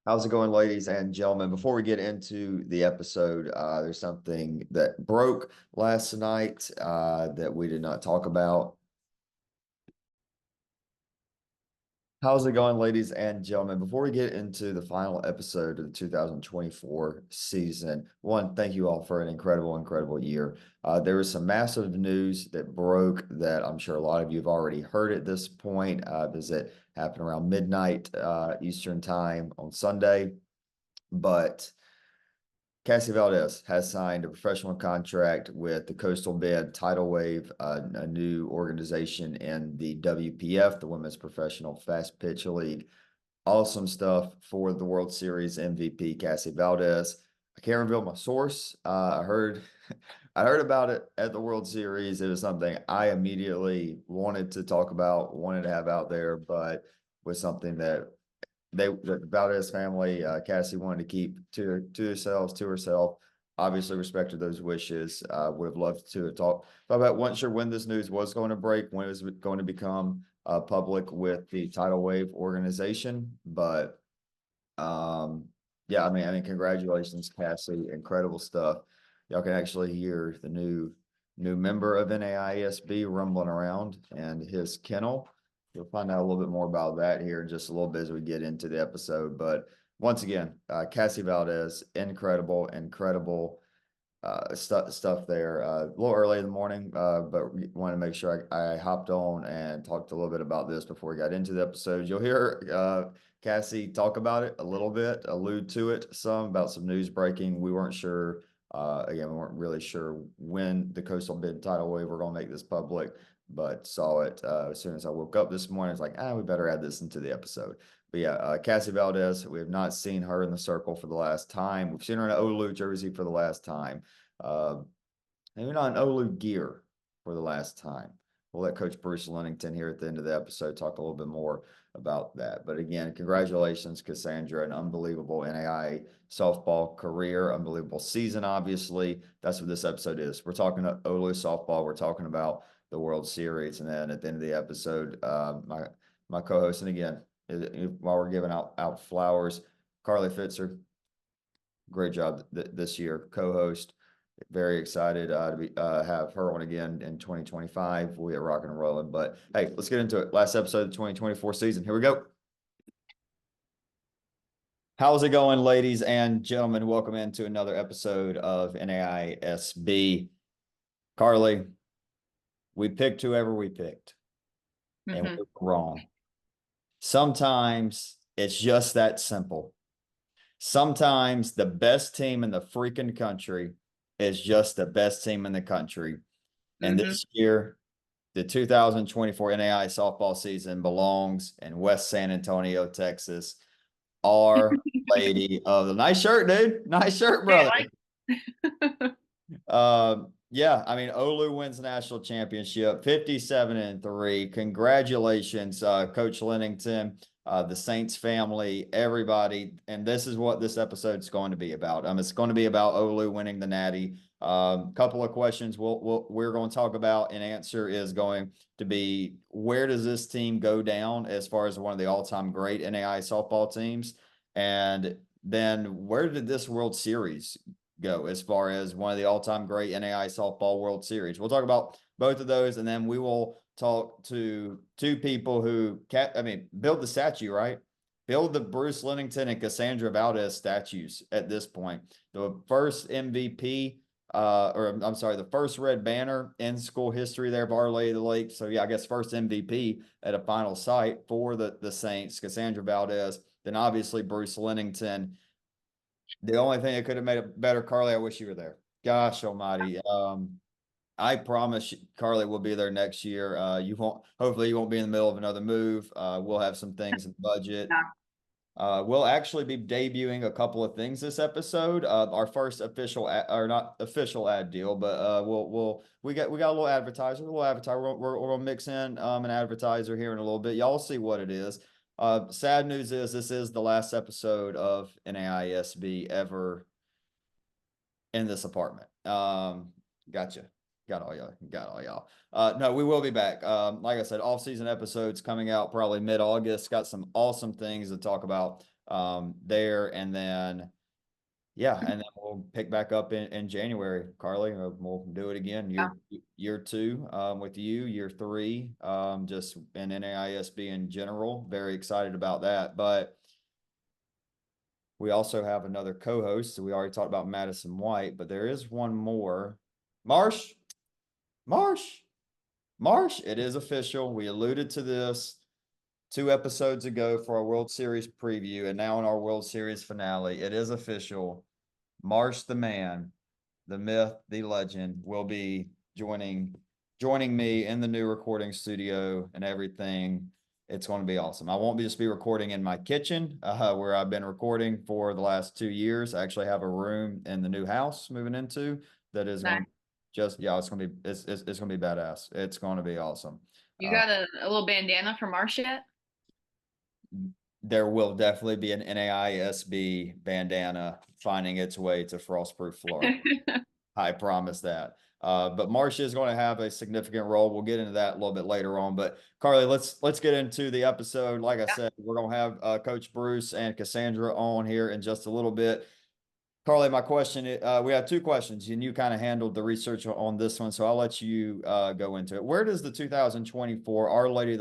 How's it going, ladies and gentlemen? Before we get into the episode, there's something that broke last night that we did not talk about. How's it going, ladies and gentlemen? Before we get into the final episode of the 2024 season, one, thank you all for an incredible year. There was some massive news that broke that I'm sure a lot of you have already heard at this point. Does it happen around midnight Eastern time on Sunday? But Cassie Valdez has signed a professional contract with the Coastal Bend Tidal Wave, a new organization in the WPF, the Women's Professional Fast Pitch League. Awesome stuff for the World Series MVP, Cassie Valdez. I can't reveal my source. I heard I heard about it at the World Series. It was something I immediately wanted to talk about, wanted to have out there, but was something that the Valdez family, Cassie wanted to keep to themselves, to herself. Obviously respected those wishes. Would have loved to talk about. Wasn't sure when this news was going to break, when it was going to become public with the Tidal Wave organization. But yeah, I mean, congratulations, Cassie. Incredible stuff. Y'all can actually hear the new member of NAISB rumbling around and his kennel. You'll find out a little bit more about that here in just a little bit as we get into the episode. But once again, Cassie Valdez, incredible stuff there. A little early in the morning, but want to make sure I hopped on and talked a little bit about this before we got into the episode. You'll hear Cassie talk about it a little bit, allude to it some about some news breaking. We weren't sure. Again, we weren't really sure when the Coastal Bid Tidal Wave were going to make this public, but saw it as soon as I woke up this morning. It's like, we better add this into the episode. But yeah, Cassie Valdez, we have not seen her in the circle for the last time. We've seen her in an Ollu jersey for the last time. Maybe not an Ollu gear for the last time. We'll let Coach Bruce Leningtion here at the end of the episode talk a little bit more about that. But again, congratulations, Cassandra, an unbelievable NAIA softball career, unbelievable season, obviously. That's what this episode is. We're talking Ollu softball. We're talking about the World Series. And then at the end of the episode, my co-host, and again, while we're giving out flowers, Carly Fitzer, great job this year, co-host. Very excited to have her on again in 2025. We are rocking and rolling. But hey, let's get into it. Last episode of the 2024 season. Here we go. How's it going, ladies and gentlemen? Welcome into another episode of NAISB. Carly, we picked whoever we picked, and we were wrong. Sometimes it's just that simple. Sometimes the best team in the freaking country is just the best team in the country. And this year, the 2024 NAI softball season belongs in West San Antonio, Texas. Our Lady of the nice shirt, dude. Nice shirt, brother. Yeah, I mean, Ollu wins the national championship, 57-3. Congratulations, Coach Lenington, the Saints family, everybody. And this is what this episode's going to be about. It's going to be about Ollu winning the Natty. Couple of questions we're going to talk about and answer is going to be, where does this team go down as far as one of the all-time great NAI softball teams? And then where did this World Series go as far as one of the all-time great NAI softball World Series? We'll talk about both of those, and then we will talk to two people who build the statue, right? Build the Bruce Lenington and Cassandra Valdez statues at this point. The first MVP, the first red banner in school history there of Our Lady of the Lake. So yeah, I guess first MVP at a final site for the Saints, Cassandra Valdez. Then obviously Bruce Lenington. The only thing that could have made it better, Carly, I wish you were there. Gosh almighty. I promise Carly will be there next year. Hopefully you won't be in the middle of another move. We'll have some things in budget. We'll actually be debuting a couple of things this episode. Our first official not official ad deal, but we got a little advertiser. We're gonna mix in an advertiser here in a little bit. Y'all see what it is. Sad news is this is the last episode of NAISB ever in this apartment. Gotcha. Got all y'all. No, we will be back. Like I said, off-season episodes coming out probably mid-August. Got some awesome things to talk about there. And then, yeah, and then we'll pick back up in January, Carly. We'll do it again. Year two, with you, year three, just in NAISB in general. Very excited about that. But we also have another co-host. So we already talked about Madison White, but there is one more. Marsh, Marsh, Marsh. It is official. We alluded to this 2 episodes ago for our World Series preview, and now in our World Series finale. It is official. Marsh, the man, the myth, the legend, will be joining me in the new recording studio and everything. It's going to be awesome. I won't just be recording in my kitchen, where I've been recording for the last 2 years. I actually have a room in the new house moving into that is going to it's going to be, it's going to be badass. It's going to be awesome. You got a little bandana for Marsh yet? There will definitely be an NAISB bandana finding its way to Frostproof Florida. I promise that. But Marsh is going to have a significant role. We'll get into that a little bit later on. But Carly, let's get into the episode. Like I said, we're going to have Coach Bruce and Cassandra on here in just a little bit. Carly, my question, we have 2 questions, and you kind of handled the research on this one, so I'll let you go into it. Where does the 2024 Our Lady of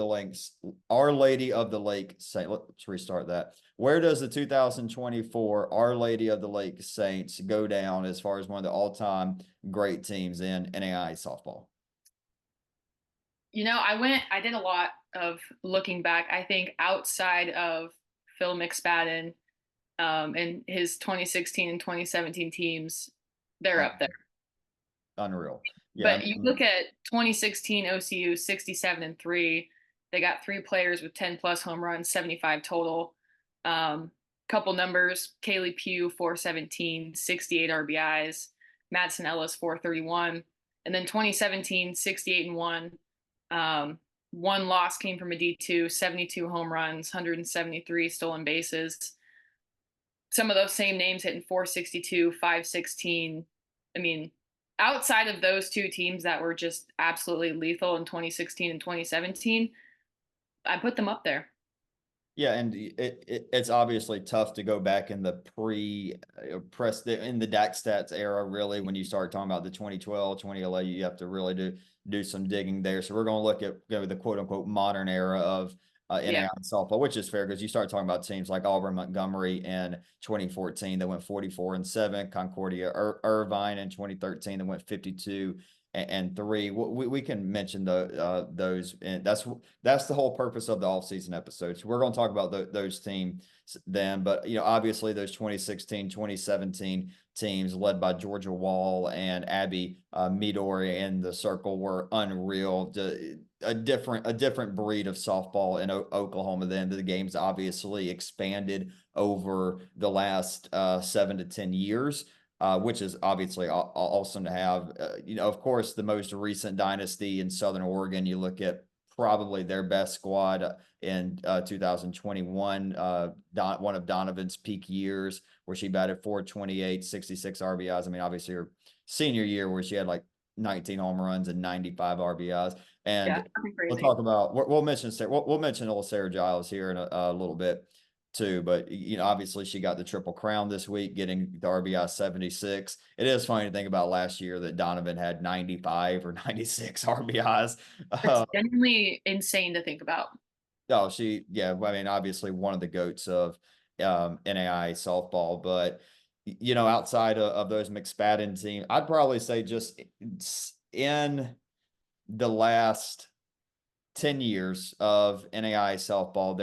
the Lake Saint, let's restart that. Where does the 2024 Our Lady of the Lake Saints go down as far as one of the all-time great teams in NAI softball? I did a lot of looking back. I think outside of Phil McSpadden, and his 2016 and 2017 teams, they're up there. Unreal. Yeah, but you look at 2016 OCU 67-3. They got 3 players with 10 plus home runs, 75 total. Couple numbers: Kaylee Pugh 417, 68 RBIs. Madsen Ellis 431, and then 2017 68-1. One loss came from a D2, 72 home runs, 173 stolen bases. Some of those same names hitting 462, 516. I mean, outside of those 2 teams that were just absolutely lethal in 2016 and 2017, I put them up there. Yeah, and it's obviously tough to go back in the in the DAC stats era, really, when you start talking about the 2012, 2011, you have to really do some digging there. So we're going to look at the quote unquote modern era of NAI softball, which is fair because you start talking about teams like Auburn Montgomery in 2014 that went 44-7, Concordia Irvine in 2013 that went 52-3. We can mention those, and that's the whole purpose of the offseason episodes. We're going to talk about those teams then, but obviously those 2016, 2017 teams led by Georgia Wall and Abby Midori in the circle were unreal. A different breed of softball in Oklahoma. Then the game's obviously expanded over the last 7 to 10 years. Which is obviously awesome to have. Of course, the most recent dynasty in Southern Oregon, you look at probably their best squad in 2021, one of Donovan's peak years, where she batted 428, 66 RBIs. I mean, obviously her senior year where she had like 19 home runs and 95 RBIs. And we'll talk about, we'll mention little Sarah Giles here in a little bit too, but obviously she got the Triple Crown this week, getting the RBI 76. It is funny to think about last year that Donovan had 95 or 96 RBIs. It's genuinely insane to think about. Oh, I mean, obviously one of the GOATs of NAI softball, but outside of those McSpadden team, I'd probably say just in the last 10 years of NAI softball,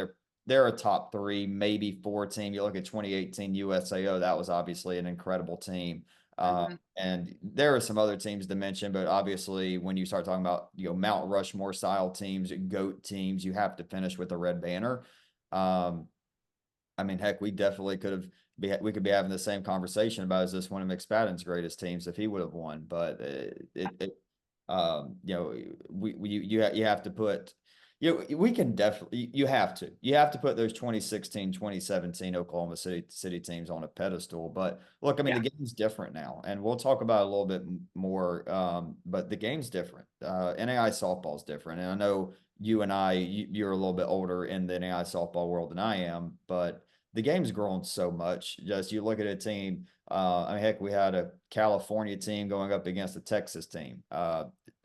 they're a top 3, maybe 4 team. You look at 2018 USAO, that was obviously an incredible team. And there are some other teams to mention, but obviously when you start talking about, Mount Rushmore style teams, GOAT teams, you have to finish with a red banner. I mean, heck, we definitely we could be having the same conversation about, is this one of McSpadden's greatest teams if he would have won? But you have to put, we can definitely, you have to put those 2016, 2017 Oklahoma City teams on a pedestal. But look, I mean, the game's different now, and we'll talk about it a little bit more. But the game's different. NAI softball's different. And I know you and you're a little bit older in the NAI softball world than I am, but the game's grown so much. Just you look at a team, I mean, heck, we had a California team going up against a Texas team.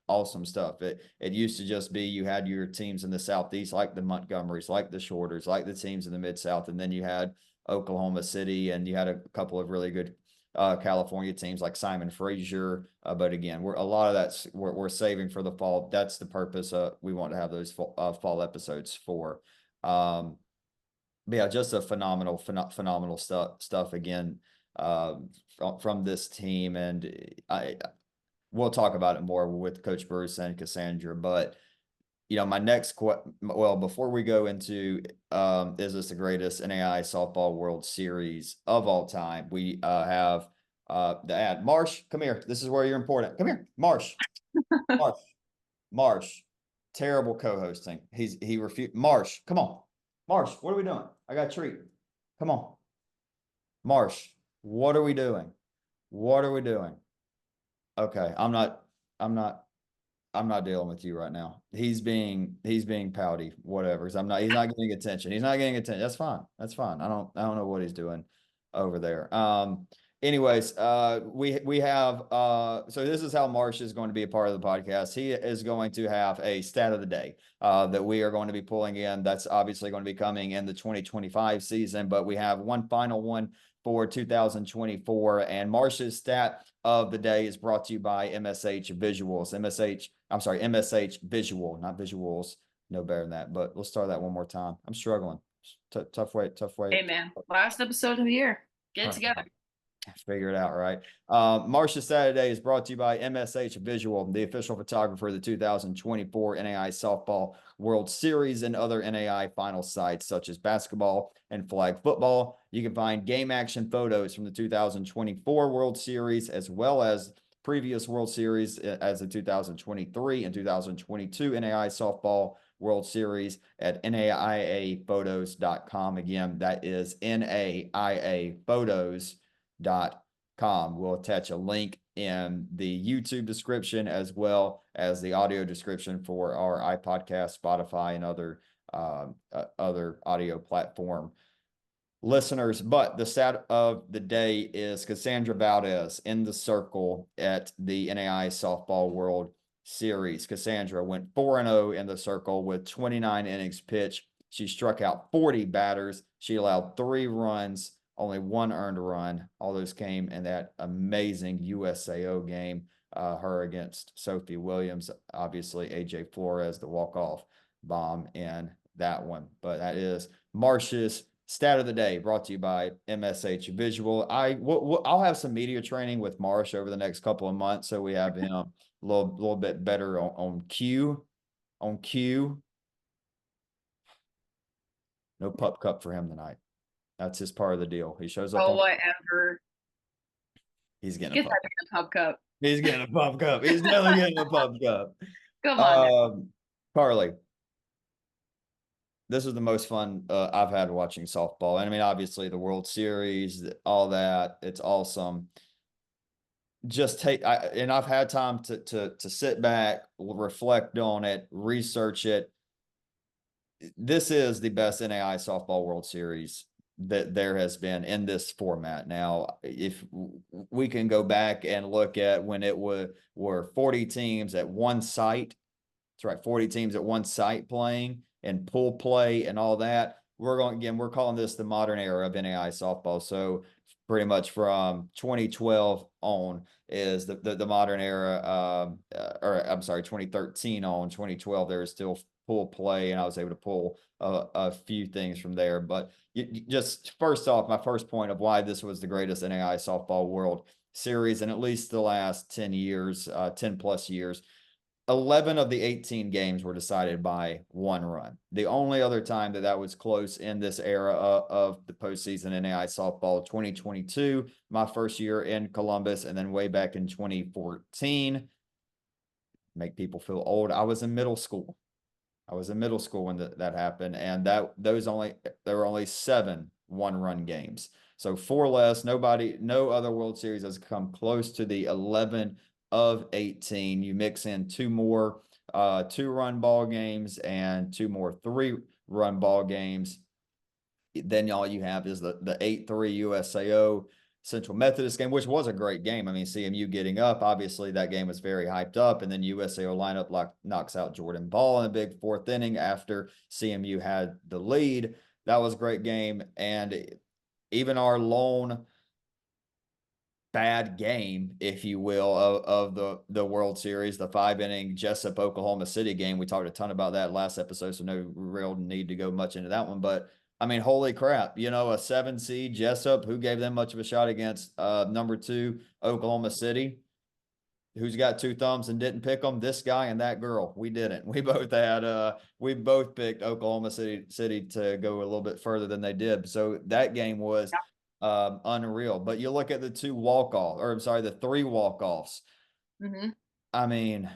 Awesome stuff. It used to just be you had your teams in the Southeast, like the Montgomerys, like the Shorters, like the teams in the Mid-South, and then you had Oklahoma City, and you had a couple of really good California teams like Simon Fraser. But again, a lot of that's we're saving for the fall. That's the purpose. We want to have those fall episodes for. But yeah, just a phenomenal stuff again from this team, and we'll talk about it more with Coach Bruce and Cassandra. But my next well, before we go into is this the greatest NAI softball World Series of all time, we have the ad. Marsh, come here. This is where you're important. Come here, Marsh. Marsh. Terrible co-hosting. He refused. Marsh, come on. Marsh, what are we doing? I got a treat. Come on. Marsh, what are we doing? What are we doing? Okay, I'm not dealing with you right now. He's being pouty, whatever. He's not getting attention. He's not getting attention. That's fine. That's fine. I don't know what he's doing over there. Anyways, we have so this is how Marsh is going to be a part of the podcast. He is going to have a stat of the day that we are going to be pulling in. That's obviously going to be coming in the 2025 season, but we have one final one for 2024, and Marsh's stat of the day is brought to you by MSH Visuals. MSH Visual, not Visuals. No better than that, but let's start that one more time. I'm struggling. Tough way. Hey, man. Last episode of the year. Get it together. Figure it out, right? Marsh's Saturday is brought to you by MSH Visual, the official photographer of the 2024 NAI Softball World Series and other NAI final sites such as basketball and flag football. You can find game action photos from the 2024 World Series as well as previous World Series as the 2023 and 2022 NAI Softball World Series at naiaphotos.com. Again, that is naiaphotos.com. We'll attach a link in the YouTube description as well as the audio description for our iPodcast, Spotify, and other audio platform listeners. But the stat of the day is Cassandra Valdez in the circle at the NAI Softball World Series. Cassandra went 4-0 in the circle with 29 innings pitched. She struck out 40 batters. She allowed 3 runs. Only 1 earned run. All those came in that amazing USAO game, her against Sophie Williams. Obviously, AJ Flores, the walk-off bomb in that one. But that is Marsh's stat of the day, brought to you by MSH Visual. I'll have some media training with Marsh over the next couple of months, so we have him a little bit better on cue. On cue. No pup cup for him tonight. That's his part of the deal. He shows up. Oh, whatever. He's getting a pup cup. He's getting a pup cup. He's definitely getting a pup cup. Come on. Carly, this is the most fun I've had watching softball. And I mean, obviously the World Series, all that, it's awesome. And I've had time to sit back, reflect on it, research it. This is the best NAI Softball World Series that there has been in this format. Now, if we can go back and look at when it were 40 teams at one site, that's right, 40 teams at one site playing and pool play and all that. We're calling this the modern era of NAI softball. So pretty much from 2012 on is the modern era, or I'm sorry, 2013 on. 2012 there is still pool play, and I was able to pull a few things from there. But just first off, my first point of why this was the greatest NAI softball World Series in at least the last 10 years, 10 plus years. 11 of the 18 games were decided by 1 run. The only other time that was close in this era of the postseason NAI softball, 2022, my first year in Columbus, and then way back in 2014. Make people feel old. I was in middle school. When that happened, and there were only 7 1-run games. So 4 less. No other World Series has come close to the 11 of 18. You mix in 2 more 2-run ball games and 2 more 3-run ball games. then all you have is the 8-3 USAO Central Methodist game, which was a great game. I mean, CMU getting up, obviously that game was very hyped up, and then USAO lineup knocks out Jordan Ball in a big fourth inning after CMU had the lead. That was a great game, and even our lone bad game, if you will, of the World Series, the 5-inning Jessup Oklahoma City game. We talked a ton about that last episode, so no real need to go much into that one. But I mean, holy crap, a 7 seed Jessup, who gave them much of a shot against number 2 Oklahoma City? Who's got 2 thumbs and didn't pick them? This guy and that girl. We didn't. We both picked Oklahoma City to go a little bit further than they did. So that game was unreal. But you look at the 2 walk-offs, or I'm sorry, the 3 walk-offs. Mm-hmm. I mean,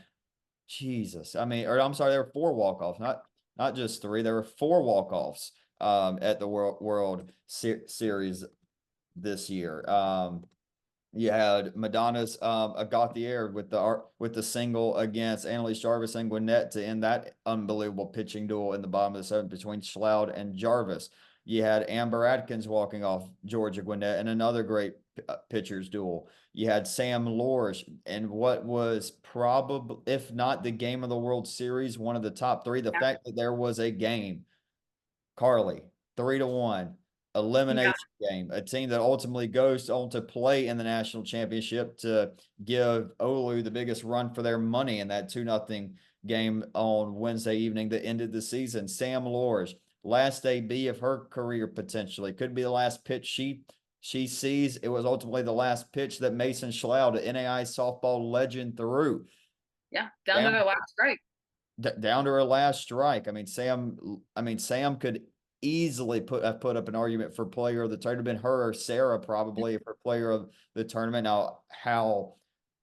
Jesus. I mean, or I'm sorry, there were 4 walk-offs, not just 3. There were 4 walk-offs at the World Series this year. You had Madonna's Gauthier with the single against Annalise Jarvis and Gwinnett to end that unbelievable pitching duel in the bottom of the 7th between Schloud and Jarvis. You had Amber Atkins walking off Georgia Gwinnett in another great pitchers duel. You had Sam Lorsch and what was probably, if not the game of the World Series, one of the top 3. The fact that there was a game, Carly, 3-1 elimination game, a team that ultimately goes on to play in the national championship to give Ollu the biggest run for their money in that 2-0 game on Wednesday evening that ended the season. Sam Lorsch, last AB of her career potentially, could be the last pitch she sees. It was ultimately the last pitch that Mason Schloud, the NAI softball legend, threw. Yeah, down to the last strike. Down to her last strike. I mean, Sam could easily put up an argument for player of the tournament. Her or Sarah probably for player of the tournament. Now, how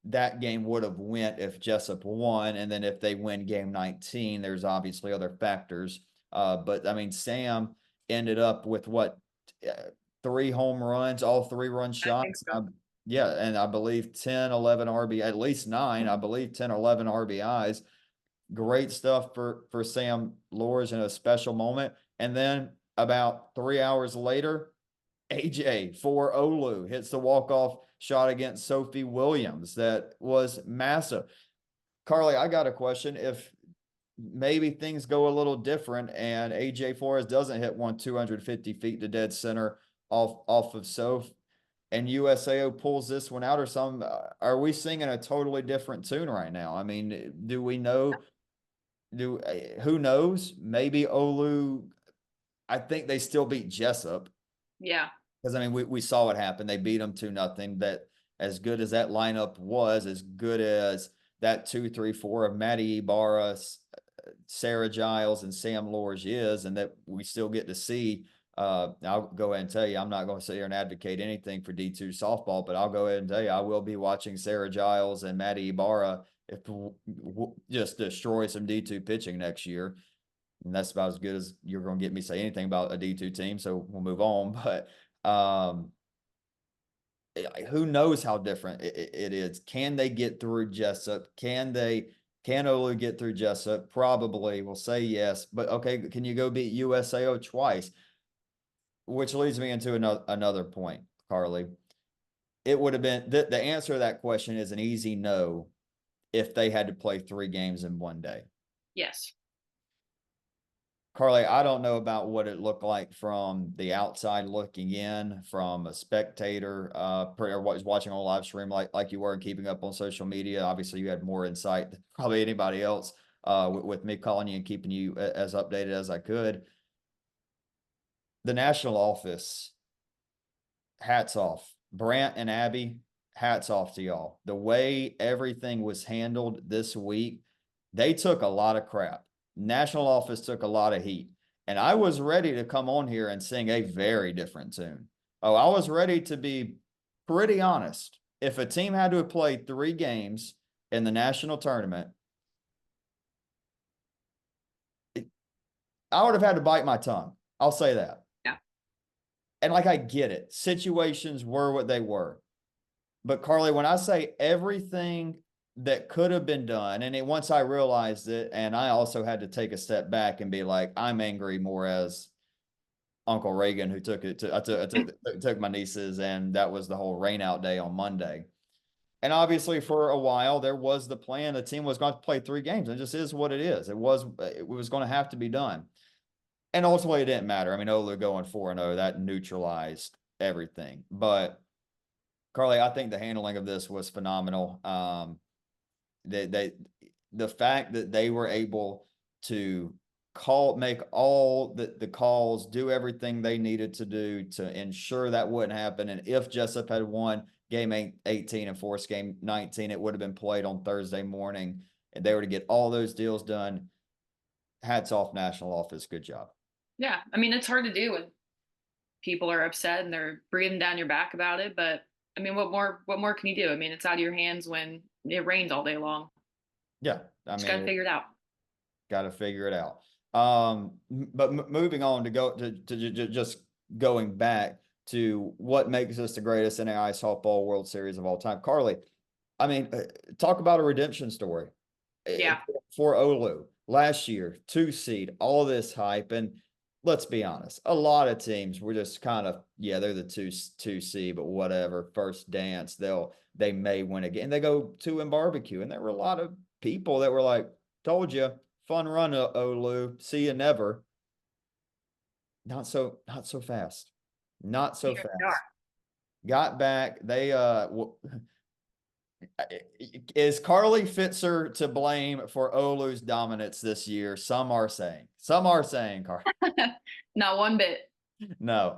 that game would have went if Jessup won, and then if they win game 19, there's obviously other factors. But I mean, Sam ended up with what, 3 home runs, all 3-run shots. So. Yeah, and I believe 10, 11 RBI, at least 9. I believe 10 or 11 RBIs. Great stuff for Sam Lorsch in a special moment. And then about 3 hours later, AJ for Ollu hits the walk-off shot against Sophie Williams. That was massive. Carly, I got a question. If maybe things go a little different and AJ Flores doesn't hit one 250 feet to dead center off of Soph, and USAO pulls this one out or something, are we singing a totally different tune right now? I mean, do we know? Who knows? Maybe Ollu. I think they still beat Jessup. Yeah. Because I mean, we saw what happened. They beat them 2-0. That as good as that lineup was, as good as that 2-3-4 of Maddie Ibarra, Sarah Giles, and Sam Lorsch is, and that we still get to see. I'll go ahead and tell you, I'm not going to sit here and advocate anything for D2 softball, but I'll go ahead and tell you, I will be watching Sarah Giles and Maddie Ibarra if just destroy some D2 pitching next year. And that's about as good as you're going to get me say anything about a D2 team. So we'll move on. But who knows how different it is? Can they get through Jessup? Can Ollu get through Jessup? Probably. We'll say yes. But okay, can you go beat USAO twice? Which leads me into another point, Carly. It would have been the answer to that question is an easy no if they had to play 3 games in one day. Yes. Carly, I don't know about what it looked like from the outside looking in, from a spectator, or what was watching on a live stream like you were and keeping up on social media. Obviously, you had more insight than probably anybody else with me calling you and keeping you as updated as I could. The national office, hats off. Brant and Abby, hats off to y'all. The way everything was handled this week, they took a lot of crap. National office took a lot of heat. And I was ready to come on here and sing a very different tune. Oh, I was ready to be pretty honest. If a team had to play 3 games in the national tournament, I would have had to bite my tongue. I'll say that. Yeah. And like, I get it. Situations were what they were. But Carly, when I say everything that could have been done, and once I realized it, and I also had to take a step back and be like, I'm angry more as Uncle Reagan who took it to, I took my nieces, and that was the whole rain out day on Monday. And obviously for a while there was the plan, the team was going to play 3 games, and it just is what it is. It was going to have to be done. And ultimately it didn't matter. I mean, Olu going 4-0, that neutralized everything. But Carly, I think the handling of this was phenomenal. The fact that they were able to make all the calls, do everything they needed to do to ensure that wouldn't happen. And if Jessup had won game 18 and forced game 19, it would have been played on Thursday morning, and they were to get all those deals done. Hats off, national office. Good job. Yeah, I mean, it's hard to do when people are upset and they're breathing down your back about it. But I mean, what more can you do? I mean, it's out of your hands when it rains all day long. Yeah, I Just mean, got to figure it out. Got to figure it out. But moving on to just going back to what makes us the greatest NAIA softball World Series of all time, Carly. I mean, talk about a redemption story. Yeah. For Olu last year, 2 seed, all this hype, and let's be honest, a lot of teams were just kind of, yeah, they're the two seed, but whatever. First dance, they may win again. They go 2 in barbecue, and there were a lot of people that were like, "Told you, fun run, Olu. See you never." Not so fast. Not so fast. Got back. They is Carly Fitzer to blame for Olu's dominance this year? Some are saying. Some are saying, Carly. Not one bit. No.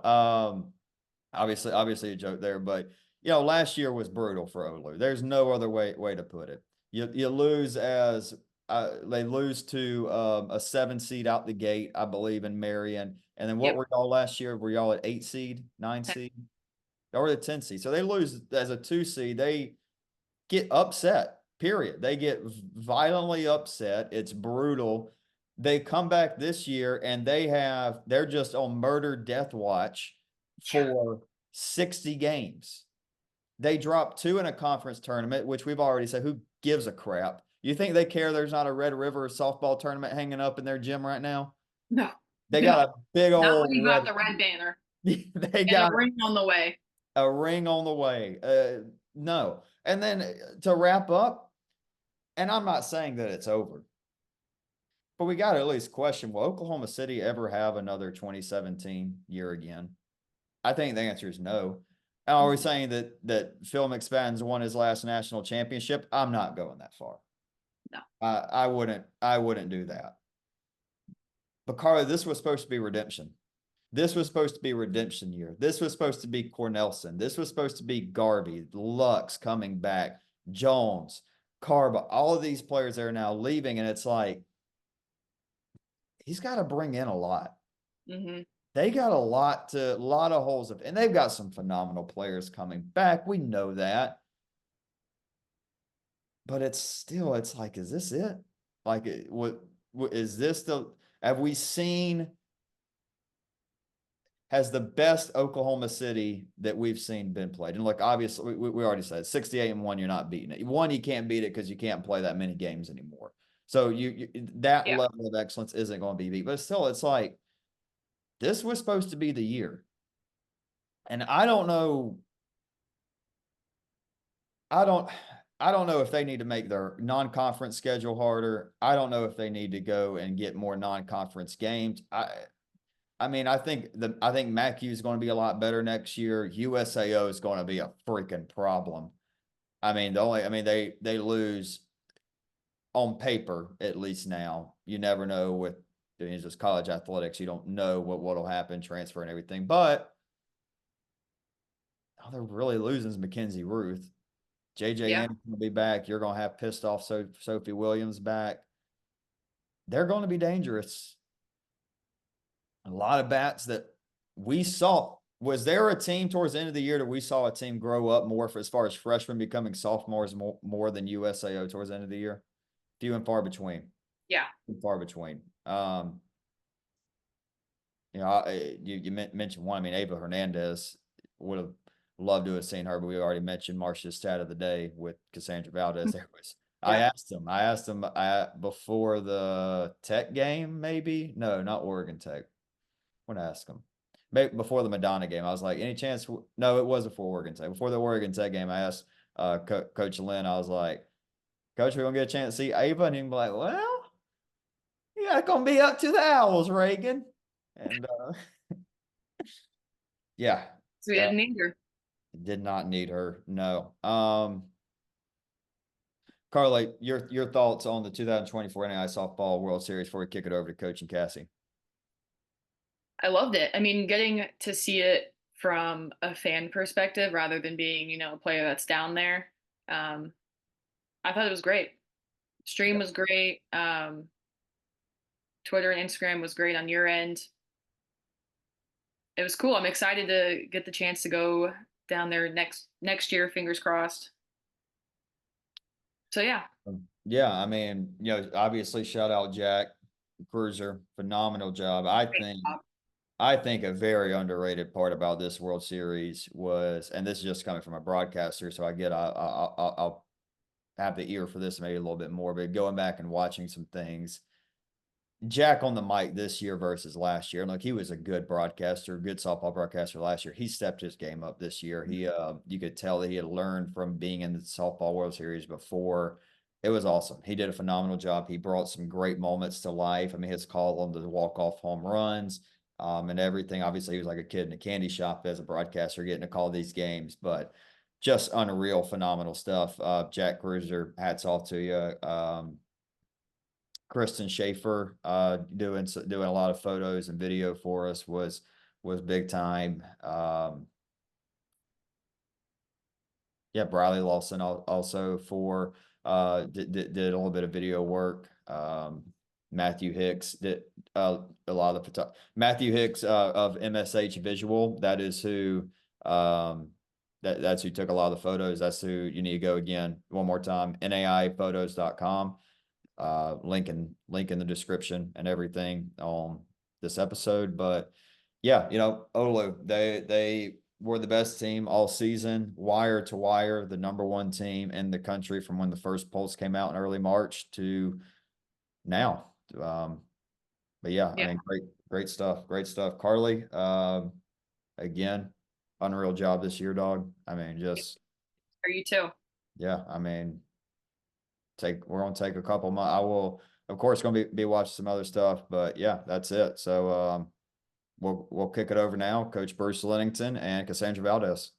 Obviously a joke there, but last year was brutal for Olu. There's no other way to put it. You lose as they lose to a 7 seed out the gate, I believe, in Marion. And then what were y'all last year? Were y'all at 8 seed, 9 seed? Y'all were at 10 seed. So they lose as a 2 seed. They get upset, period. They get violently upset. It's brutal. They come back this year and they're just on murder death watch for 60 games. They dropped 2 in a conference tournament, which we've already said, who gives a crap? You think they care there's not a Red River softball tournament hanging up in their gym right now? No. They got a big old not when you got the red banner. They got a ring on the way. A ring on the way. No. And then to wrap up, and I'm not saying that it's over, but we got to at least question, will Oklahoma City ever have another 2017 year again? I think the answer is no. Are we saying that Phil McSpadden's won his last national championship? I'm not going that far. No. I wouldn't do that. But Carly, this was supposed to be redemption. This was supposed to be redemption year. This was supposed to be Cornelson. This was supposed to be Garvey, Lux coming back, Jones, Carba, all of these players that are now leaving. And it's like, he's got to bring in a lot. Mm-hmm. They got a lot of holes and they've got some phenomenal players coming back. We know that. But it's like, is this it? Like, what is this have we seen? Has the best Oklahoma City that we've seen been played? And look, obviously, we already said 68-1, you're not beating it. One, you can't beat it because you can't play that many games anymore. So that level of excellence isn't going to be beat. But still, it's like, this was supposed to be the year. And I don't know. I don't know if they need to make their non-conference schedule harder. I don't know if they need to go and get more non-conference games. I mean, I think MACU is going to be a lot better next year. USAO is going to be a freaking problem. I mean, they lose on paper, at least now. You never know with just college athletics. You don't know what'll happen, transfer and everything. But all they're really losing is Mackenzie Ruth. JJ Anderson will be back. You're going to have pissed off Sophie Williams back. They're going to be dangerous. A lot of bats that we saw. Was there a team towards the end of the year that we saw a team grow up more as far as freshmen becoming sophomores more than USAO towards the end of the year? Few and far between. Yeah. Far between. You mentioned one. I mean, Ava Hernandez, would have loved to have seen her, but we already mentioned Marsh's stat of the day with Cassandra Valdez. There was. Yeah. I asked him before the Tech game, maybe. No, not Oregon Tech. I want to ask him. before the Madonna game. I was like, any chance? No, it wasn't for Oregon State. Before the Oregon State game, I asked Coach Lynn, I was like, Coach, we're going to get a chance to see Ava? And he'd be like, well, yeah, it's going to be up to the Owls, Reagan. And yeah. So we didn't need her. Did not need her. No. Carly, your thoughts on the 2024 NAIA Softball World Series before we kick it over to Coach and Cassie? I loved it. I mean, getting to see it from a fan perspective rather than being, you know, a player that's down there. I thought it was great. Stream was great. Twitter and Instagram was great on your end. It was cool. I'm excited to get the chance to go down there next year, fingers crossed. So yeah. Yeah, I mean, you know, obviously shout out Jack Cruiser, phenomenal job. I think a very underrated part about this World Series was, and this is just coming from a broadcaster, so I'll have the ear for this maybe a little bit more, but going back and watching some things, Jack on the mic this year versus last year. Look, he was a good broadcaster, good softball broadcaster last year. He stepped his game up this year. You could tell that he had learned from being in the softball World Series before. It was awesome. He did a phenomenal job. He brought some great moments to life. I mean, his call on the walk-off home runs, and everything. Obviously, he was like a kid in a candy shop as a broadcaster getting to call these games, but just unreal, phenomenal stuff. Jack Cruiser, hats off to you. Kristen Schaefer doing a lot of photos and video for us was big time. Yeah, Briley Lawson also for did a little bit of video work. Matthew Hicks did a lot of the Matthew Hicks of MSH Visual. That is who that's who took a lot of the photos. That's who you need to go again one more time. NAIphotos.com. Link in the description and everything on this episode. But yeah, you know, Ollu, they were the best team all season, wire to wire, the #1 team in the country from when the first polls came out in early March to now. But yeah, I mean, great stuff. Carly, again, unreal job this year, dog. I mean, just Are you too? Yeah, I mean, we're gonna take a couple months. I will, of course, gonna be watching some other stuff, but yeah, that's it. So we'll kick it over now, Coach Bruce Lenington and Cassandra Valdez.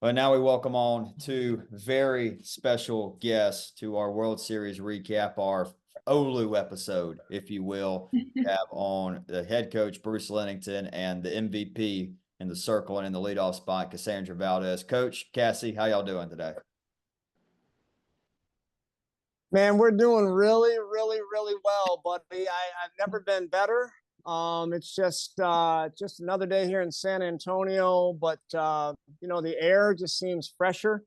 But now we welcome on two very special guests to our World Series recap, our Ollu episode, if you will. Have on the head coach Bruce Lenington and the MVP in the circle and in the leadoff spot, Cassandra Valdez. Coach, Cassie, how y'all doing today? Man, we're doing really, really, really well, buddy. I've never been better. It's just another day here in San Antonio, but you know, the air just seems fresher.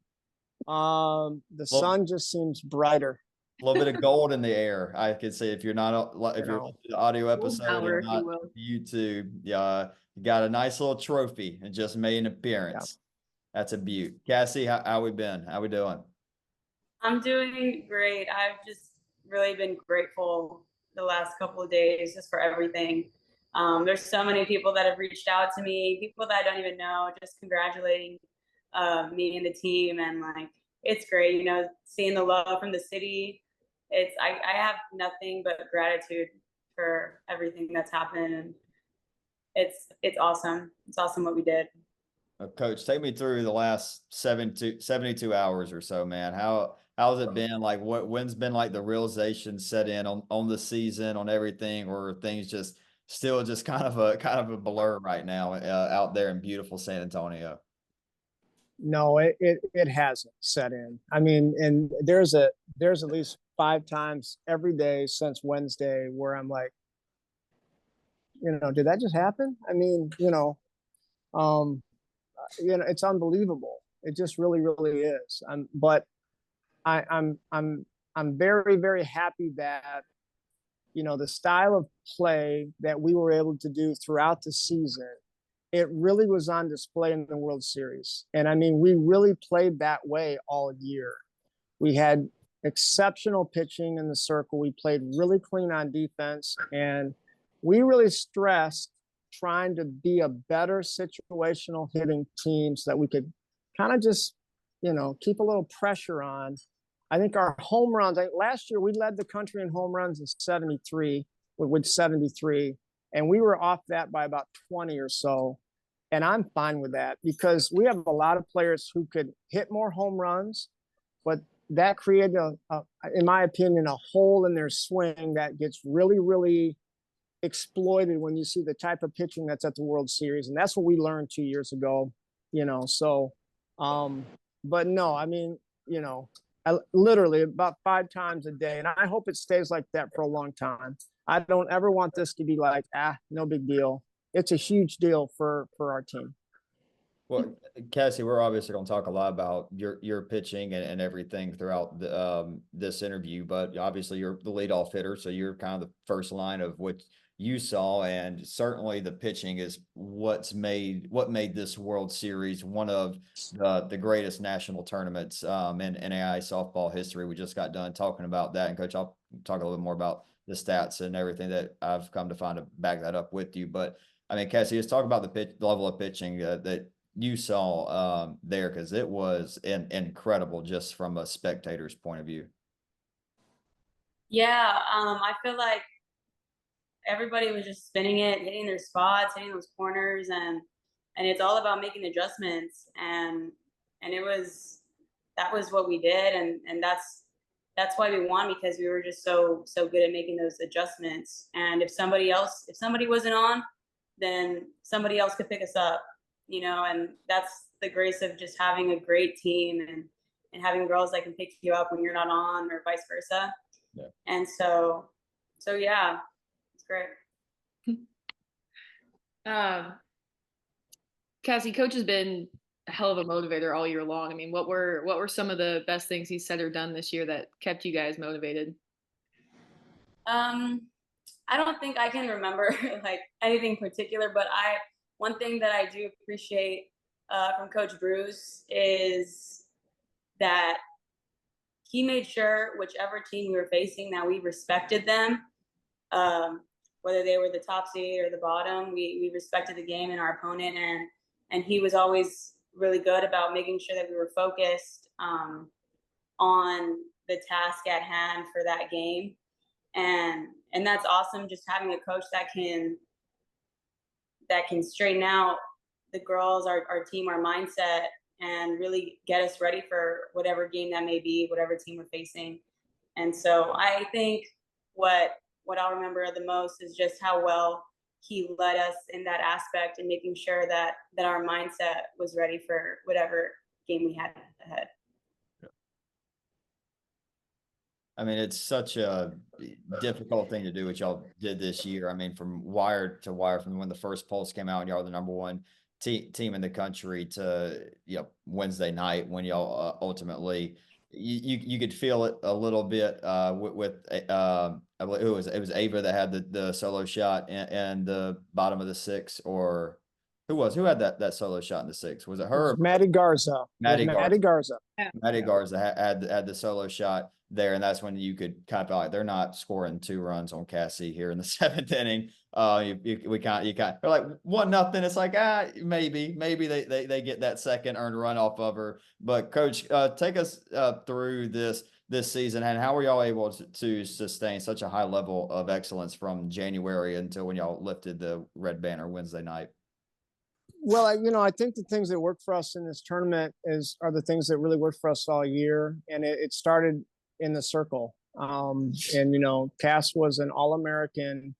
The sun just seems brighter. A little bit of gold in the air. I could say if you're watching the audio episode and not YouTube, you got a nice little trophy and just made an appearance. Yeah. That's a beaut. Cassie, how we been? How we doing? I'm doing great. I've just really been grateful the last couple of days just for everything. There's so many people that have reached out to me, people that I don't even know, just congratulating me and the team. And like, it's great, you know, seeing the love from the city. I have nothing but gratitude for everything that's happened. And it's awesome. It's awesome what we did. Coach, take me through the last 72 hours or so, man. How's it been? Like, when's been like the realization set in on the season, on everything, or things still kind of a blur right now out there in beautiful San Antonio? No, it hasn't set in. I mean, and there's at least 5 times every day since Wednesday where I'm like, you know, did that just happen? I mean, you know, it's unbelievable. It just really, really is. But I'm very, very happy that, you know, the style of play that we were able to do throughout the season, it really was on display in the World Series. And I mean, we really played that way all year. We had exceptional pitching in the circle. We played really clean on defense, and we really stressed trying to be a better situational hitting team so that we could kind of just, keep a little pressure on. I think our home runs, last year we led the country in home runs in 73 with 73, and we were off that by about 20 or so. And I'm fine with that because we have a lot of players who could hit more home runs, but that created, in my opinion, a hole in their swing that gets really, really exploited when you see the type of pitching that's at the World Series. And that's what we learned 2 years ago, so, but no, I mean, I literally about 5 times a day, and I hope it stays like that for a long time. I don't ever want this to be like, no big deal. It's a huge deal for our team. Well, Cassie, we're obviously going to talk a lot about your pitching and everything throughout this interview, but obviously you're the leadoff hitter, so you're kind of the first line of what you saw, and certainly the pitching is what made this World Series one of the greatest national tournaments in NAIA softball history. We just got done talking about that, and Coach, I'll talk a little bit more about the stats and everything that I've come to find to back that up with you. But I mean, Cassie, let's talk about the level of pitching that you saw there, because it was incredible just from a spectator's point of view. Yeah, I feel like everybody was just spinning it, hitting their spots, hitting those corners, and it's all about making adjustments, and that was what we did, and that's why we won, because we were just so good at making those adjustments. And if somebody wasn't on, then somebody else could pick us up, and that's the grace of just having a great team and having girls that can pick you up when you're not on, or vice versa. Yeah. And so yeah, it's great. Cassie, Coach has been a hell of a motivator all year long. I mean, what were some of the best things he said or done this year that kept you guys motivated? I don't think I can remember like anything particular, but one thing that I do appreciate from Coach Bruce is that he made sure whichever team we were facing, that we respected them, whether they were the top seed or the bottom. We respected the game and our opponent, and he was always really good about making sure that we were focused on the task at hand for that game. And that's awesome, just having a coach that can straighten out the girls, our team, our mindset, and really get us ready for whatever game that may be, whatever team we're facing. And so I think what I'll remember the most is just how well he led us in that aspect, and making sure that our mindset was ready for whatever game we had ahead. I mean, it's such a difficult thing to do, what y'all did this year. I mean, from wire to wire, from when the first polls came out and y'all were the #1 team in the country, to Wednesday night when y'all ultimately you could feel it a little bit with I believe it was Ava that had the solo shot in the bottom of the 6th, or who had that solo shot in the 6th? Was it her? Maddie Garza. Maddie Garza. Yeah. Maddie Garza had the solo shot there, and that's when you could kind of feel like they're not scoring 2 runs on Cassie here in the 7th inning. They're like 1-0. It's like maybe they get that second earned run off of her. But Coach, take us through this season, and how were y'all able to sustain such a high level of excellence from January until when y'all lifted the red banner Wednesday night? Well, I think the things that work for us in this tournament are the things that really worked for us all year, and it started in the circle. And Cass was an All-American,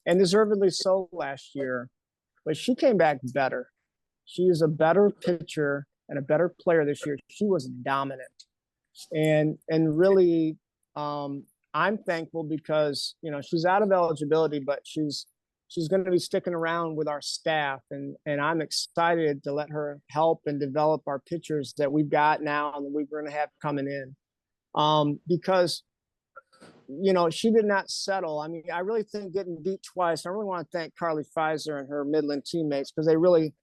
and deservedly so last year, but she came back better. She is a better pitcher and a better player this year. She was dominant, and really, I'm thankful because she's out of eligibility, but she's going to be sticking around with our staff, and I'm excited to let her help and develop our pitchers that we've got now and we're going to have coming in. Because she did not settle. I mean, I really think getting beat twice, I really want to thank Carly Pfizer and her Midland teammates, because they really,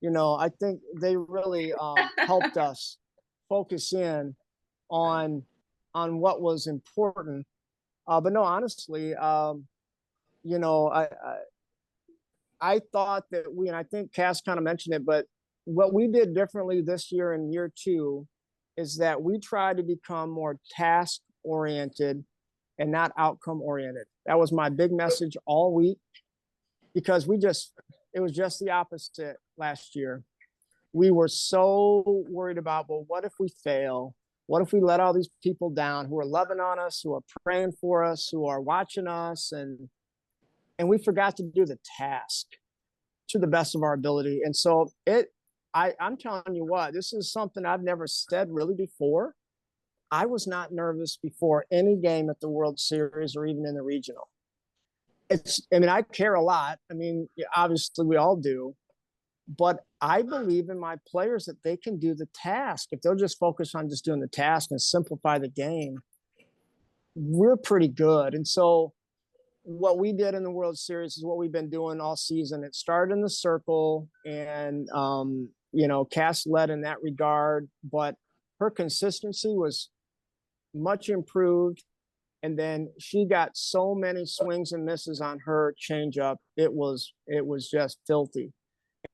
I think they really helped us focus in on what was important. But no, honestly, I thought that and I think Cass kind of mentioned it, but what we did differently this year in year 2 is that we tried to become more task oriented and not outcome oriented. That was my big message all week, because it was just the opposite last year. We were so worried about, well, what if we fail? What if we let all these people down who are loving on us, who are praying for us, who are watching us? And we forgot to do the task to the best of our ability. And so I'm telling you what, this is something I've never said really before. I was not nervous before any game at the World Series or even in the regional. I care a lot. I mean, obviously we all do, but I believe in my players that they can do the task. If they'll just focus on just doing the task and simplify the game, we're pretty good. And so what we did in the World Series is what we've been doing all season. It started in the circle, and Cass led in that regard, but her consistency was much improved. And then she got so many swings and misses on her changeup. It was just filthy.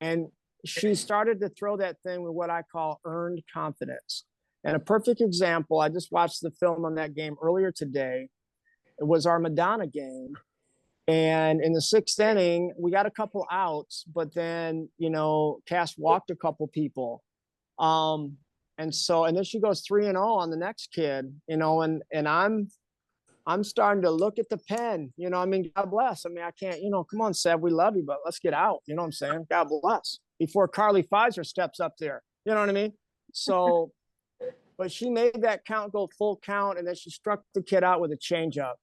And she started to throw that thing with what I call earned confidence. And a perfect example, I just watched the film on that game earlier today. It was our Madonna game. And in the 6th inning, we got a couple outs, but then, Cass walked a couple people. And then she goes 3-0 on the next kid, and I'm starting to look at the pen, God bless. I can't, come on, Seb, we love you, but let's get out. You know what I'm saying? God bless. Before Carly Pfizer steps up there. You know what I mean? So, but she made that count go full count, and then she struck the kid out with a changeup.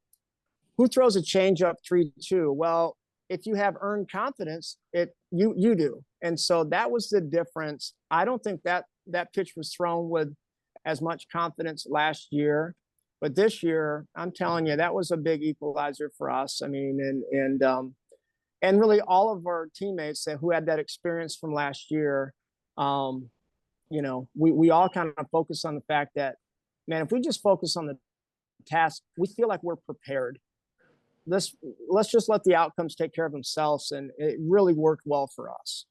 Who throws a changeup 3-2? Well, if you have earned confidence, you do. And so that was the difference. I don't think that pitch was thrown with as much confidence last year. But this year, I'm telling you, that was a big equalizer for us. And really all of our teammates who had that experience from last year, we all kind of focus on the fact that, man, if we just focus on the task, we feel like we're prepared. Let's just let the outcomes take care of themselves, and it really worked well for us.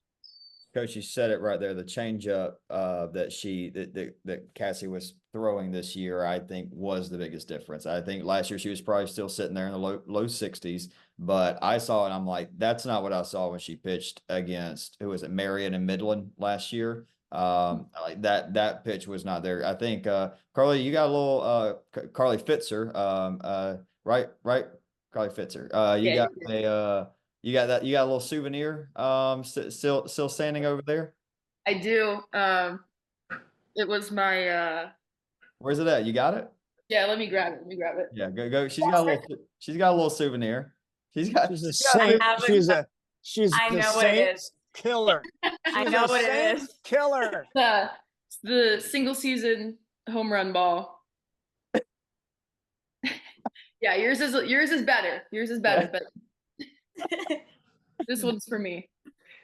Coach, you said it right there. The changeup that Cassie was throwing this year, I think, was the biggest difference. I think last year she was probably still sitting there in the low 60s, but I saw it. I'm like, that's not what I saw when she pitched against, who was it, Marion and Midland last year. Like that pitch was not there. I think Carly, you got a little Carly Fitzer, right, Carly Fitzer. You got a little souvenir still standing over there? I do. It was my Where's it at? You got it? Yeah, let me grab it. Yeah, go. She's got a little souvenir. She's the saint. She's the Saints killer. I know what it is. Killer. The single season home run ball. Yeah, yours is better. But this one's for me.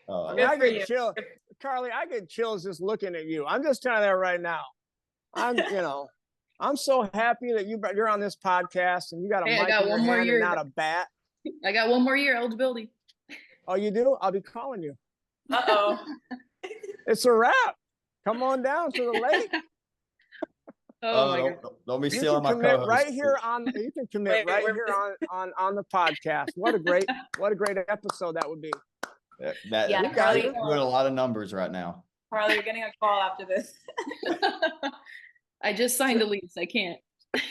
I get chills. Carly, I get chills just looking at you. I'm just telling you that right now. I'm so happy that you're on this podcast and you got a mic in your hand and not a bat. I got one more year eligibility. Oh, you do? I'll be calling you. Uh-oh. It's a wrap. Come on down to the lake. Oh my God. Don't be stealing my co-host. You can commit here on the podcast. What a great episode that would be. Carly, you're doing a lot of numbers right now. Carly, you're getting a call after this. I just signed a lease. I can't.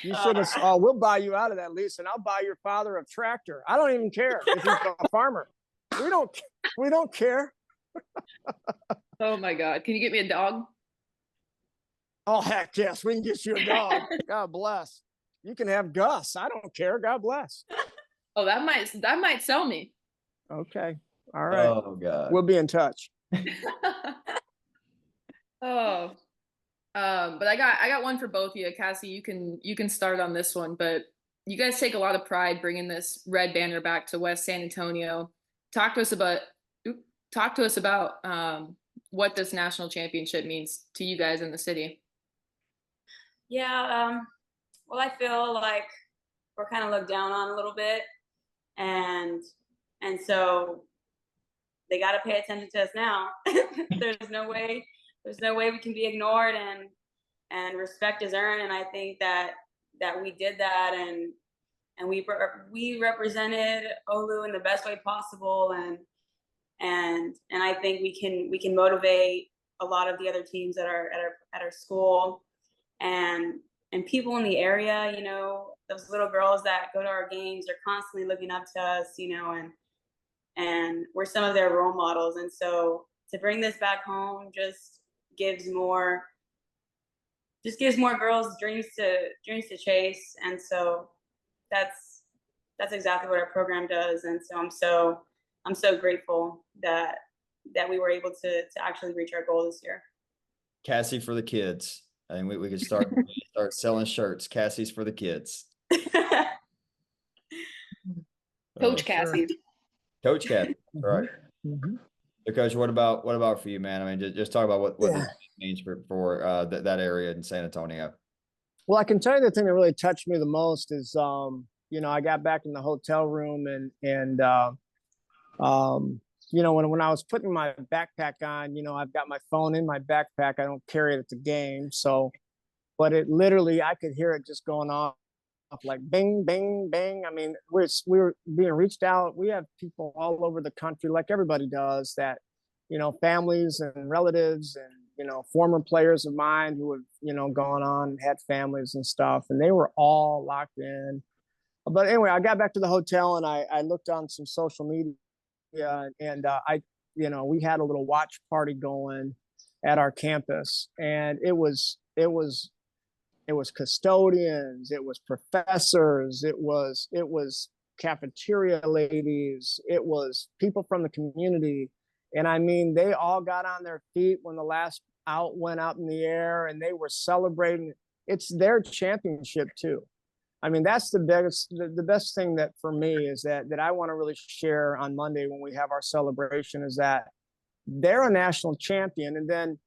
You should have. Oh, we'll buy you out of that lease, and I'll buy your father a tractor. I don't even care if he's a farmer. We don't care. Oh my God! Can you get me a dog? Oh heck yes, we can get you a dog. God bless. You can have Gus. I don't care. God bless. Oh, that might sell me. Okay. All right. Oh God. We'll be in touch. Oh. But I got one for both of you. Cassie, you can start on this one, but you guys take a lot of pride bringing this red banner back to West San Antonio. Talk to us about what this national championship means to you guys in the city. Yeah, well, I feel like we're kind of looked down on a little bit, and so they got to pay attention to us now. There's no way we can be ignored, and respect is earned. And I think that we did that, and we represented Ollu in the best way possible. And I think we can motivate a lot of the other teams at our school, and people in the area. You know, those little girls that go to our games are constantly looking up to us, you know, and we're some of their role models. And so to bring this back home just gives more girls dreams to chase. And so that's exactly what our program does. And so I'm so grateful that we were able to actually reach our goal this year. Cassie for the kids. I mean, we could start selling shirts. Cassie's for the kids. Coach Cassie. Coach Cassie, right? Mm-hmm. So, Coach, what about for you, man? I mean, just talk about what this means for that area in San Antonio. Well, I can tell you the thing that really touched me the most is, you know, I got back in the hotel room and you know, when I was putting my backpack on, you know, I've got my phone in my backpack. I don't carry it at the game. So, but it literally, I could hear it just going off like bing, bing, bing. I mean, we're being reached out. We have people all over the country, like everybody does, that, you know, families and relatives and, you know, former players of mine who have, you know, gone on and had families and stuff. And they were all locked in. But anyway, I got back to the hotel and I looked on some social media. And you know, we had a little watch party going at our campus, and it was custodians, it was professors, it was cafeteria ladies, it was people from the community. And I mean, they all got on their feet when the last out went up in the air, and they were celebrating. It's their championship too. I mean, that's the best thing that for me is that I want to really share on Monday when we have our celebration is that they're a national champion. And then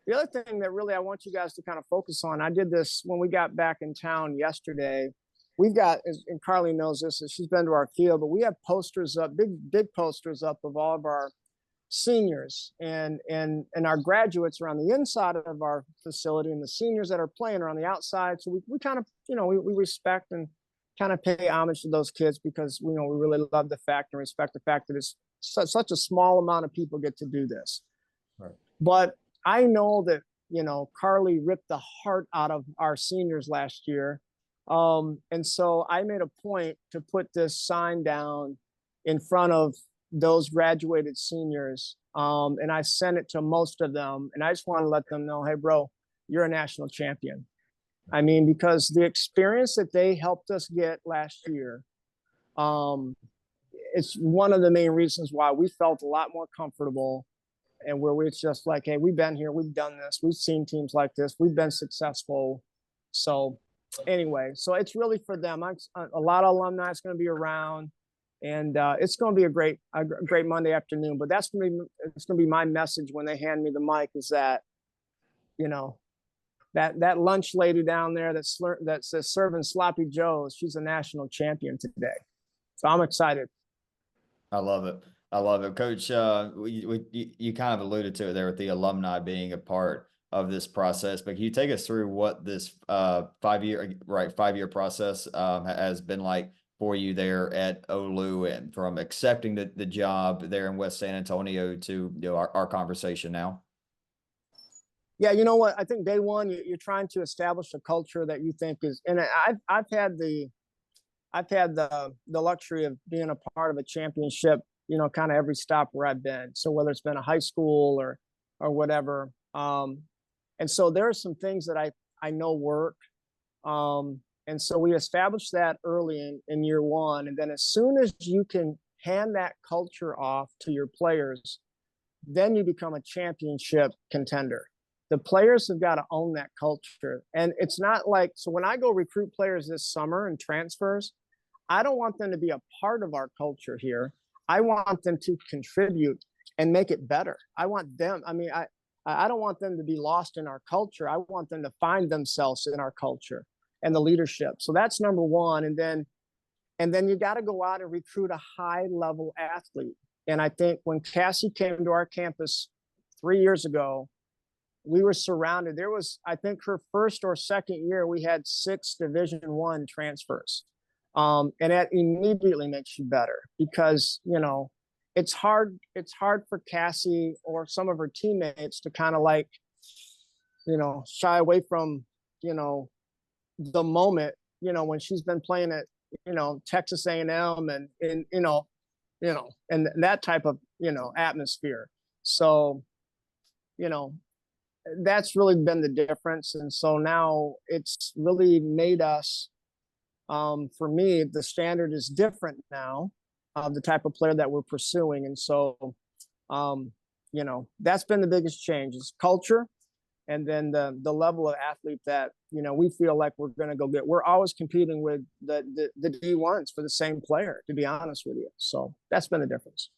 the other thing that really I want you guys to kind of focus on, I did this when we got back in town yesterday. We've got, and Carly knows this, she's been to our field, but we have posters up, big posters up of all of our seniors and our graduates are on the inside of our facility, and the seniors that are playing are on the outside. So we kind of, you know, we respect and kind of pay homage to those kids because, you know, we really love the fact and respect the fact that it's such a small amount of people get to do this. Right. But I know that, you know, Carly ripped the heart out of our seniors last year. And so I made a point to put this sign down in front of those graduated seniors. And I sent it to most of them. And I just want to let them know, hey, bro, you're a national champion. I mean, because the experience that they helped us get last year, it's one of the main reasons why we felt a lot more comfortable and where it's just like, hey, we've been here, we've done this, we've seen teams like this, we've been successful. So anyway, so it's really for them. A lot of alumni is going to be around. And it's going to be a great Monday afternoon. But it's going to be my message when they hand me the mic is that, you know, that lunch lady down there that's serving sloppy joes, she's a national champion today. So I'm excited. I love it. Coach, you kind of alluded to it there with the alumni being a part of this process, but can you take us through what this 5-year process has been like for you there at Ollu, and from accepting the job there in West San Antonio to, you know, our conversation now? Yeah, you know what? I think day one, you're trying to establish a culture that you think is, and I've had the luxury of being a part of a championship, you know, kind of every stop where I've been. So whether it's been a high school or whatever, and so there are some things that I know work. And so we established that early in year one. And then as soon as you can hand that culture off to your players, then you become a championship contender. The players have got to own that culture. And it's not like, so when I go recruit players this summer and transfers, I don't want them to be a part of our culture here. I want them to contribute and make it better. I want them, I mean, I don't want them to be lost in our culture. I want them to find themselves in our culture and the leadership. So that's number one. And then you got to go out and recruit a high level athlete. And I think when Cassie came to our campus 3 years ago, we were surrounded. There was, I think, her first or second year, we had 6 Division I transfers. And that immediately makes you better because, you know, it's hard for Cassie or some of her teammates to kind of like, you know, shy away from, you know, the moment, you know, when she's been playing at, you know, Texas A&M and and that type of, you know, atmosphere. So, you know, that's really been the difference. And so now it's really made us, for me, the standard is different now, the type of player that we're pursuing. And so, you know, that's been the biggest change is culture. And then the level of athlete that, you know, we feel like we're going to go get. We're always competing with the D1s for the same player, to be honest with you. So that's been the difference.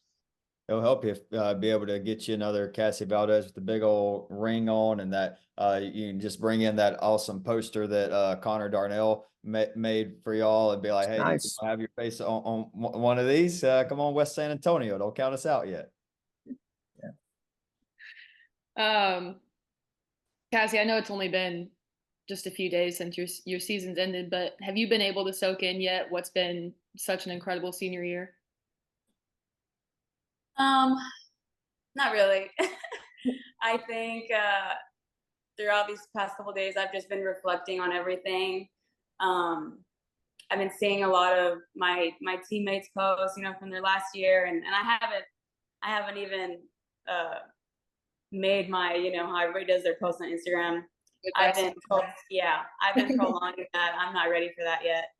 It'll help you be able to get you another Cassie Valdez with the big old ring on, and that you can just bring in that awesome poster that Connor Darnell made for y'all and be like, hey, Nice. you have your face on one of these. Come on, West San Antonio. Don't count us out yet. Yeah. Cassie, I know it's only been just a few days since your season's ended, but have you been able to soak in yet what's been such an incredible senior year? Not really. I think throughout these past couple of days, I've just been reflecting on everything. I've been seeing a lot of my teammates posts, you know, from their last year, and I haven't even made my, you know, how everybody does their posts on Instagram. I've been prolonging that. I'm not ready for that yet.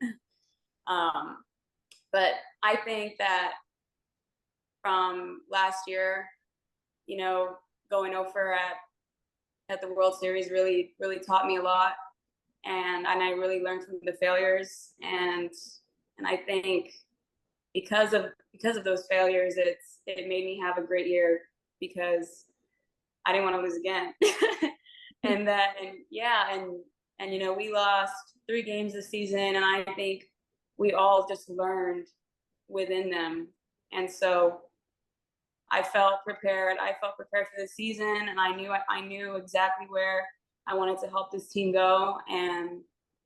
But I think that from last year, you know, going over at the World Series really taught me a lot, and I really learned from the failures, and I think because of those failures, it made me have a great year because I didn't want to lose again. And you know, we lost 3 games this season, and I think we all just learned within them, and so I felt prepared. I felt prepared for the season, and I knew exactly where I wanted to help this team go, and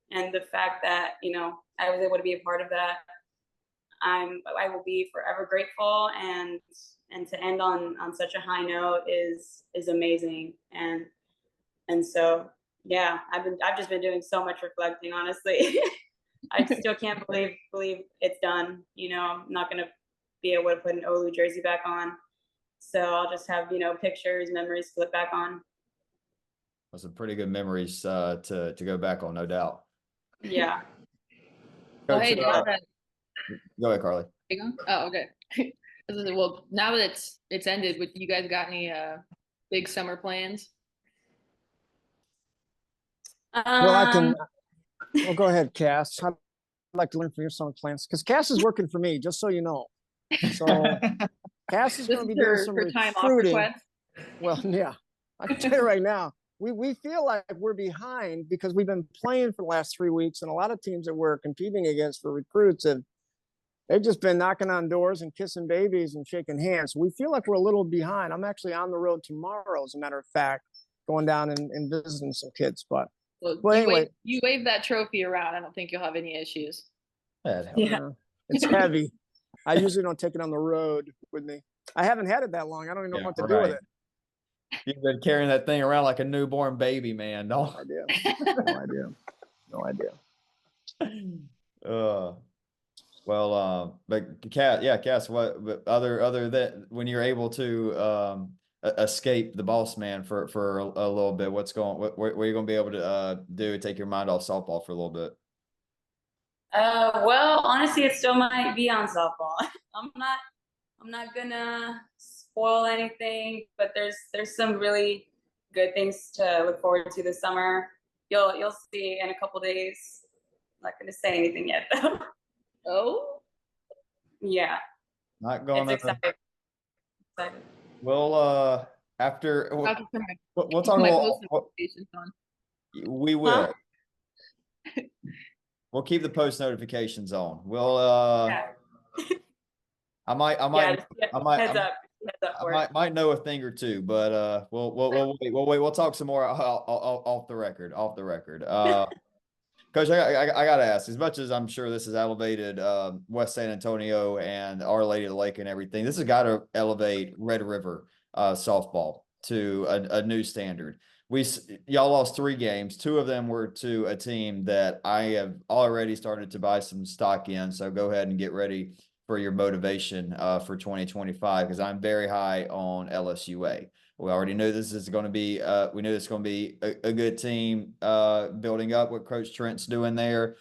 the fact that, you know, I was able to be a part of that, I will be forever grateful, and to end on such a high note is amazing, and so yeah, I've just been doing so much reflecting, honestly. I still can't believe it's done. You know, I'm not gonna be able to put an Ollu jersey back on. So I'll just have, you know, pictures, memories to look back on. Those are pretty good memories to go back on, no doubt. Yeah. Well, hey, go ahead, Carly. Oh, okay. Well, now that it's ended, you guys got any big summer plans? Well, go ahead, Cass. I'd like to learn from your summer plans because Cass is working for me, just so you know. So Cass is going to be doing some recruiting. Well, yeah, I can tell you right now, we feel like we're behind because we've been playing for the last 3 weeks, and a lot of teams that we're competing against for recruits and they've just been knocking on doors and kissing babies and shaking hands. So we feel like we're a little behind. I'm actually on the road tomorrow, as a matter of fact, going down and visiting some kids. But anyway, you wave that trophy around. I don't think you'll have any issues. Yeah, it's heavy. I usually don't take it on the road with me. I haven't had it that long. I don't even know what to do with it. You've been carrying that thing around like a newborn baby, man. No idea. No idea. But Cass, what other than when you're able to escape the boss man for a little bit, what are you going to be able to do? Take your mind off softball for a little bit. Well, honestly, it still might be on softball. I'm not gonna spoil anything, but there's some really good things to look forward to this summer. You'll see in a couple days. I'm not gonna say anything yet, though. Oh, yeah. Not going. It's exciting. We'll we'll talk about. We will. Huh? We'll keep the post notifications on. We'll I might, Yeah, just, yeah, I might, heads I up. Heads up I for it. might know a thing or two, but we'll wait. We'll talk some more off the record. Off the record. Coach, I got to ask. As much as I'm sure this has elevated West San Antonio and Our Lady of the Lake and everything, this has got to elevate Red River softball to a new standard. Y'all lost 3 games. 2 of them were to a team that I have already started to buy some stock in. So go ahead and get ready for your motivation for 2025, because I'm very high on LSUA. We already knew this is going to be, we knew this is going to be a good team building up what Coach Trent's doing there.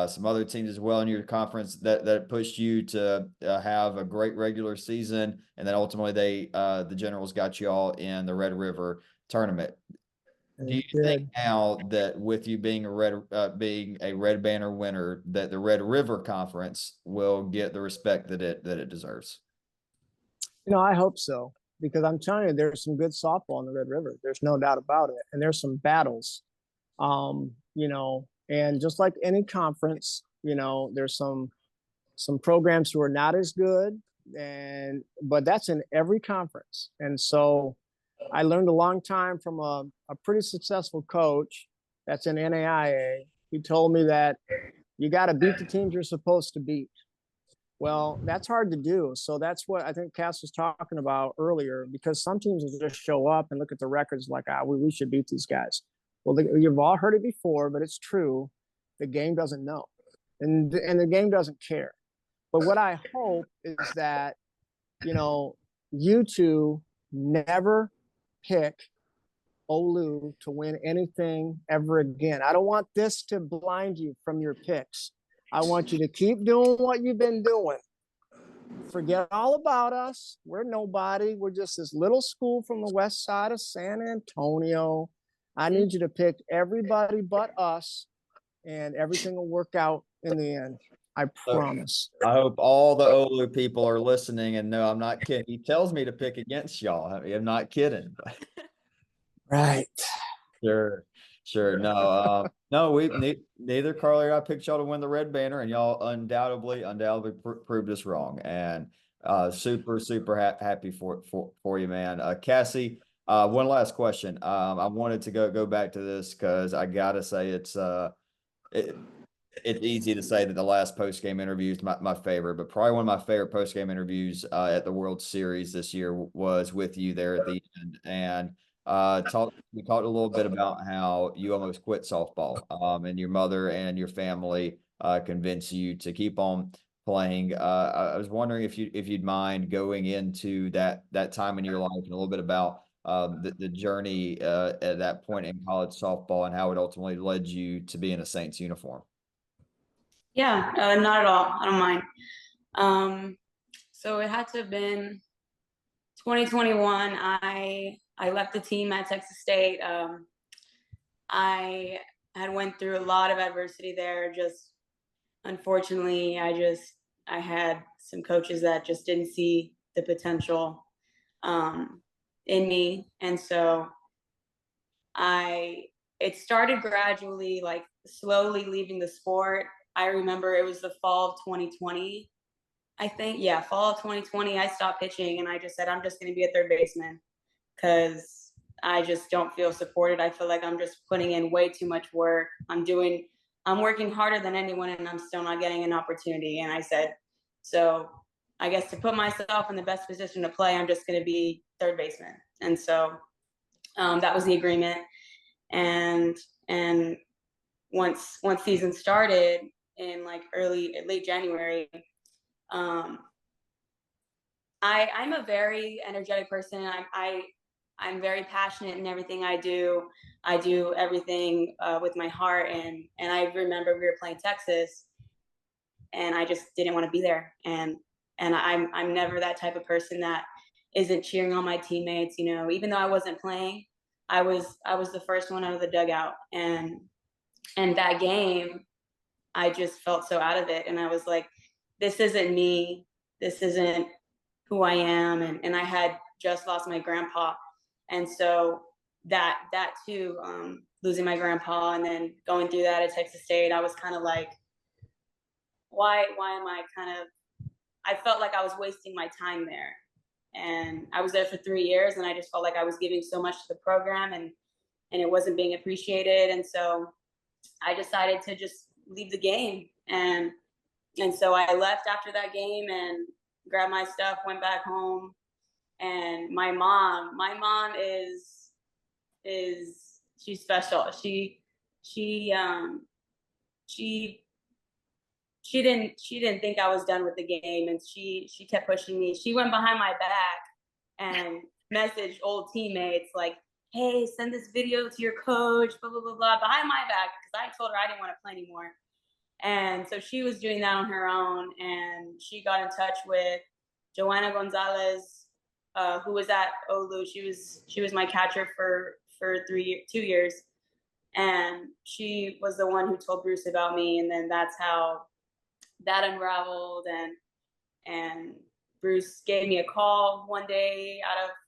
Some other teams as well in your conference that pushed you to have a great regular season. And then ultimately the Generals got you all in the Red River tournament. Do you think now that with you being a Red Banner winner, that the Red River Conference will get the respect that it deserves? I hope so, because I'm telling you, there's some good softball in the Red River. There's no doubt about it, and there's some battles. And just like any conference, there's some programs who are not as good, but that's in every conference. And so I learned a long time from a pretty successful coach that's in NAIA. He told me that you got to beat the teams you're supposed to beat. Well, that's hard to do. So that's what I think Cass was talking about earlier, because some teams will just show up and look at the records like, we should beat these guys. Well, you've all heard it before, but it's true. The game doesn't know, and the game doesn't care. But what I hope is that, you two never pick Ollu to win anything ever again. I don't want this to blind you from your picks. I want you to keep doing what you've been doing. Forget all about us. We're nobody. We're just this little school from the west side of San Antonio. I need you to pick everybody but us, and everything will work out in the end. I promise. I hope all the Ollu people are listening and no, I'm not kidding. He tells me to pick against y'all. I'm not kidding. Right. Sure. No, neither Carly or I picked y'all to win the Red Banner, and y'all undoubtedly proved us wrong. And super happy for you, man. Cassie, one last question. I wanted to go back to this because I gotta say it's easy to say that the last post-game interview is my favorite, but probably one of my favorite post-game interviews at the World Series this year was with you there at the end. And we talked a little bit about how you almost quit softball, and your mother and your family convinced you to keep on playing. I was wondering if you'd mind going into that time in your life and a little bit about the journey at that point in college softball and how it ultimately led you to be in a Saints uniform. Yeah, not at all. I don't mind. So it had to have been 2021. I left the team at Texas State. I had went through a lot of adversity there. Just unfortunately, I had some coaches that just didn't see the potential in me, and so it started gradually, like slowly leaving the sport. I remember it was the fall of 2020, I think. Yeah, fall of 2020, I stopped pitching and I just said, I'm just going to be a third baseman because I just don't feel supported. I feel like I'm just putting in way too much work. I'm working harder than anyone and I'm still not getting an opportunity. And I said, so I guess to put myself in the best position to play, I'm just going to be third baseman. And so that was the agreement. And once season started in like late January, I'm a very energetic person. I'm very passionate in everything I do. I do everything with my heart. And I remember we were playing Texas, and I just didn't want to be there. And I'm never that type of person that isn't cheering on my teammates. Even though I wasn't playing, I was the first one out of the dugout. And that game, I just felt so out of it. And I was like, this isn't me. This isn't who I am. And I had just lost my grandpa. And so that too, losing my grandpa and then going through that at Texas State, I was kind of like, why am I kind of I felt like I was wasting my time there. And I was there for 3 years, and I just felt like I was giving so much to the program, and it wasn't being appreciated. And so I decided to just leave the game. And so I left after that game and grabbed my stuff, went back home. And my mom is she's special. She didn't think I was done with the game, and she kept pushing me. She went behind my back and messaged old teammates like, hey, send this video to your coach, blah, blah, blah, blah, behind my back, because I told her I didn't want to play anymore. And so she was doing that on her own, and she got in touch with Joanna Gonzalez, who was at Ollu. She was my catcher for 2 years. And she was the one who told Bruce about me, and then that's how that unraveled. And Bruce gave me a call one day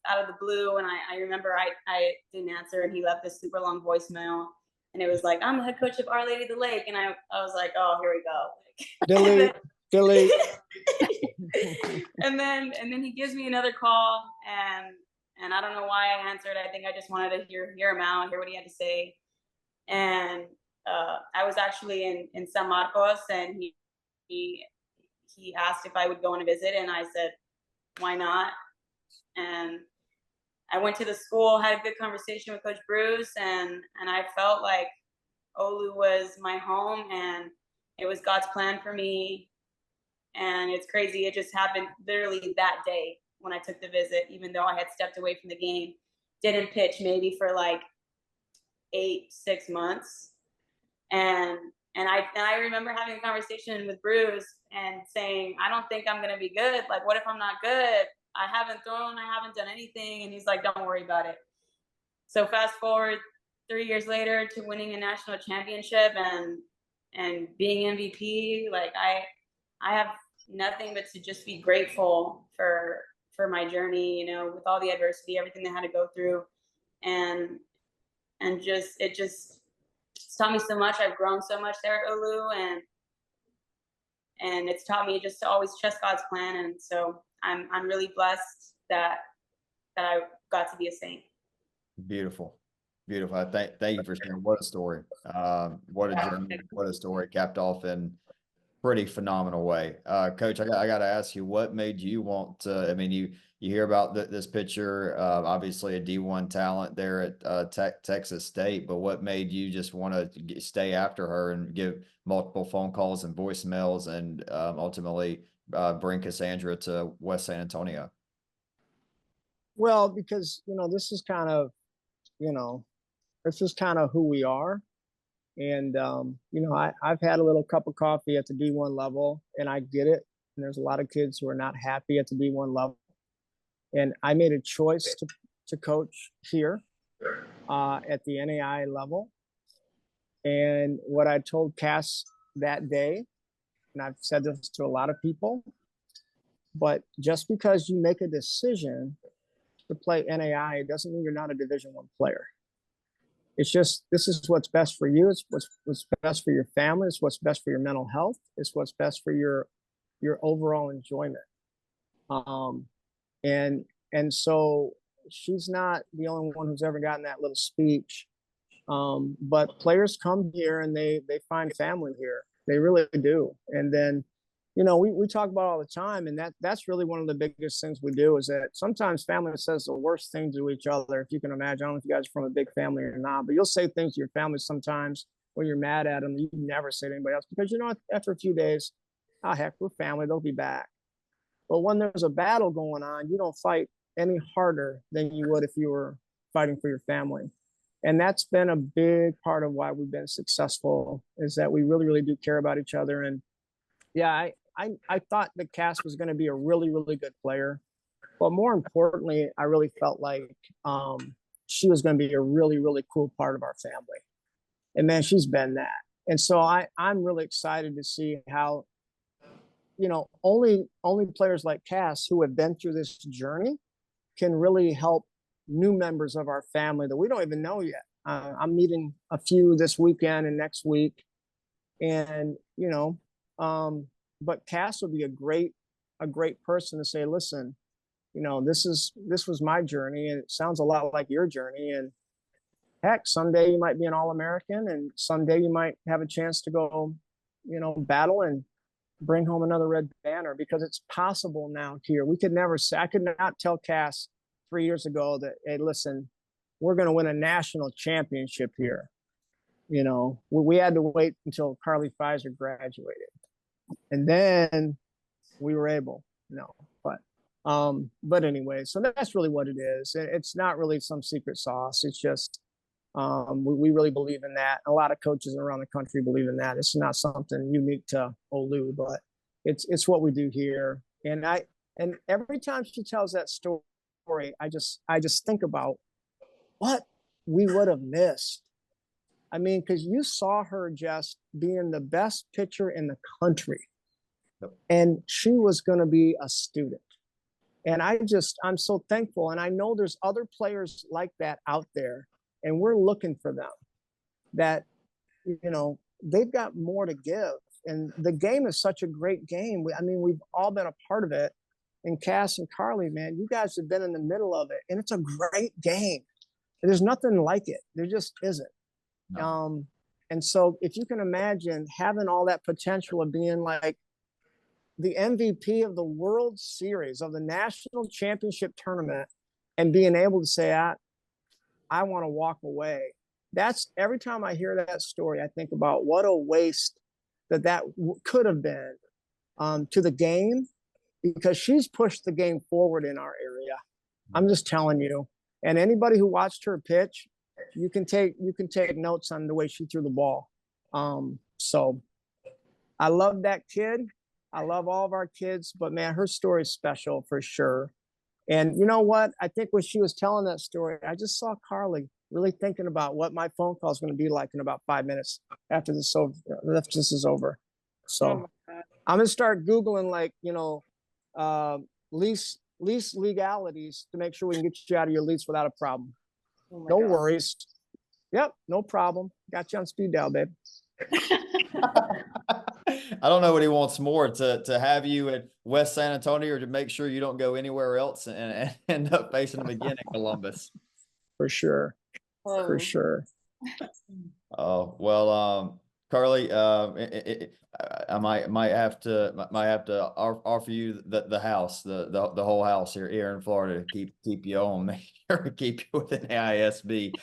out of the blue, and I remember I didn't answer, and he left this super long voicemail, and it was like, I'm the head coach of Our Lady of the Lake, and I was like, oh, here we go. Delete. and then he gives me another call, and I don't know why I answered. I think I just wanted to hear him out, hear what he had to say. And I was actually in San Marcos, and he asked if I would go on a visit, and I said, why not? And I went to the school, had a good conversation with Coach Bruce, and I felt like Ollu was my home, and it was God's plan for me. And it's crazy. It just happened literally that day when I took the visit, even though I had stepped away from the game, didn't pitch maybe for like 6 months. And I remember having a conversation with Bruce and saying, I don't think I'm going to be good. Like, what if I'm not good? I haven't thrown, I haven't done anything. And he's like, don't worry about it. So fast forward 3 years later to winning a national championship and being MVP. Like, I have nothing but to just be grateful for my journey, with all the adversity, everything that I had to go through. And it just taught me so much. I've grown so much there at Ollu, and it's taught me just to always trust God's plan. And so I'm really blessed that I got to be a Saint. Beautiful. I thank you for sharing. What a story. What a journey, what a story, capped off in pretty phenomenal way. Coach, I got to ask you, what made you want to, I mean, you hear about this picture, obviously a D1 talent there at Texas State, but what made you just want to stay after her and give multiple phone calls and voicemails and ultimately bring Cassandra to West San Antonio? Well, because, this is kind of who we are. And, I've had a little cup of coffee at the D1 level, and I get it. And there's a lot of kids who are not happy at the D1 level. And I made a choice to coach here at the NAI level. And what I told Cass that day, and I've said this to a lot of people, but just because you make a decision to play NAI, it doesn't mean you're not a Division I player. It's just, this is what's best for you. It's what's best for your family. It's what's best for your mental health. It's what's best for your overall enjoyment. And so she's not the only one who's ever gotten that little speech. But players come here and they find family here. They really do. And then, we talk about all the time, and that's really one of the biggest things we do, is that sometimes family says the worst things to each other, if you can imagine. I don't know if you guys are from a big family or not, but you'll say things to your family sometimes when you're mad at them, you never say to anybody else, because after a few days, heck, we're family, they'll be back. But when there's a battle going on, you don't fight any harder than you would if you were fighting for your family. And that's been a big part of why we've been successful, is that we really, really do care about each other. And yeah, I thought that Cass was going to be a really, really good player. But more importantly, I really felt like she was going to be a really, really cool part of our family. And man, she's been that. And so I'm really excited to see how, only players like Cass who have been through this journey can really help new members of our family that we don't even know yet. I'm meeting a few this weekend and next week. And, but Cass will be a great a great person to say, listen, this was my journey, and it sounds a lot like your journey. And heck, someday you might be an All-American, and someday you might have a chance to go, battle and bring home another red banner, because it's possible now here. We could never say, I could not tell Cass 3 years ago that, hey, listen, we're going to win a national championship here. We had to wait until Carly Pfizer graduated, and then we were able. But anyway, so that's really what it is. It's not really some secret sauce. It's just we really believe in that. A lot of coaches around the country believe in that. It's not something unique to Ollu, but it's what we do here. And every time she tells that story, I just think about what we would have missed. I mean, because you saw her just being the best pitcher in the country, and she was going to be a student. And I'm so thankful. And I know there's other players like that out there, and we're looking for them, that, they've got more to give. And the game is such a great game. We've all been a part of it. And Cass and Carly, man, you guys have been in the middle of it, and it's a great game. There's nothing like it. There just isn't. No. And so if you can imagine having all that potential of being like the MVP of the World Series, of the national championship tournament, and being able to say, I want to walk away. That's, every time I hear that story, I think about what a waste that could have been to the game, because she's pushed the game forward in our area. I'm just telling you. And anybody who watched her pitch, you can take notes on the way she threw the ball. So I love that kid. I love all of our kids, but man, her story is special for sure. And you know what? I think when she was telling that story, I just saw Carly really thinking about what my phone call is going to be like in about 5 minutes after this is over. So I'm going to start Googling, lease legalities to make sure we can get you out of your lease without a problem. No worries. Yep, no problem. Got you on speed dial, babe. I don't know what he wants more, to have you at West San Antonio, or to make sure you don't go anywhere else and end up facing him again in Columbus. For sure. For sure. Oh, well, Carly, I might have to offer you the house, the whole house here in Florida, to keep you on, make sure to keep you with an AISB.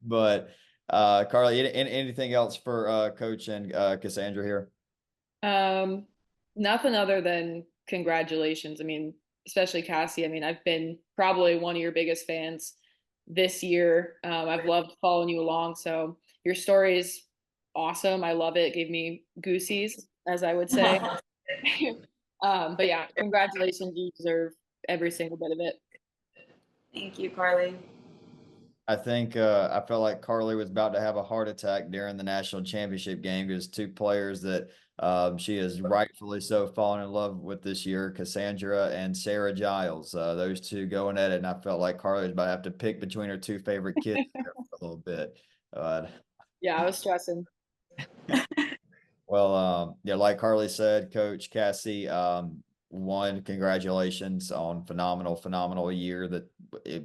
But Carly, anything else for Coach and Cassandra here? Nothing other than congratulations. Especially Cassie. I've been probably one of your biggest fans this year. I've loved following you along. So your story is awesome. I love it. It gave me goosies, as I would say. But yeah, congratulations. You deserve every single bit of it. Thank you, Carly. I think I felt like Carly was about to have a heart attack during the national championship game, because two players that she has rightfully so fallen in love with this year, Cassandra and Sarah Giles, those two going at it. And I felt like Carly was about to have to pick between her two favorite kids there for a little bit. Yeah, I was stressing. Well, yeah, like Carly said, Coach Cassie, congratulations on phenomenal year that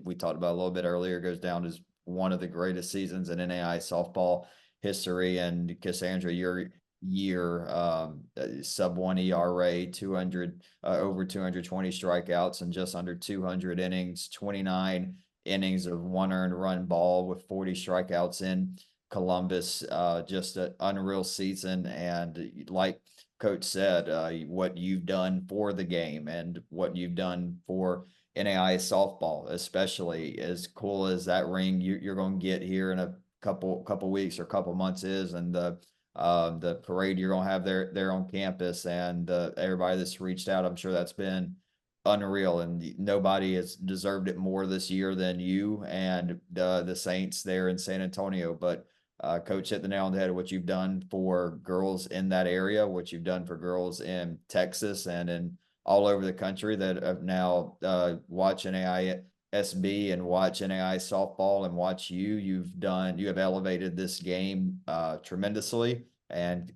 we talked about a little bit earlier, goes down as one of the greatest seasons in NAI softball history. And Cassandra, your year, sub 1 ERA, 200, over 220 strikeouts and just under 200 innings, 29 innings of 1 earned run ball with 40 strikeouts in Columbus. Just an unreal season. And like Coach said, what you've done for the game and what you've done for NAI softball, especially, as cool as that ring you're going to get here in a couple weeks or couple months is, and the parade you're going to have there on campus, and everybody that's reached out, I'm sure that's been unreal, and nobody has deserved it more this year than you and the Saints there in San Antonio. But Coach hit the nail on the head of what you've done for girls in that area, what you've done for girls in Texas and in all over the country that have now watch NAISB and watch NAI softball and watch you. You have elevated this game tremendously. And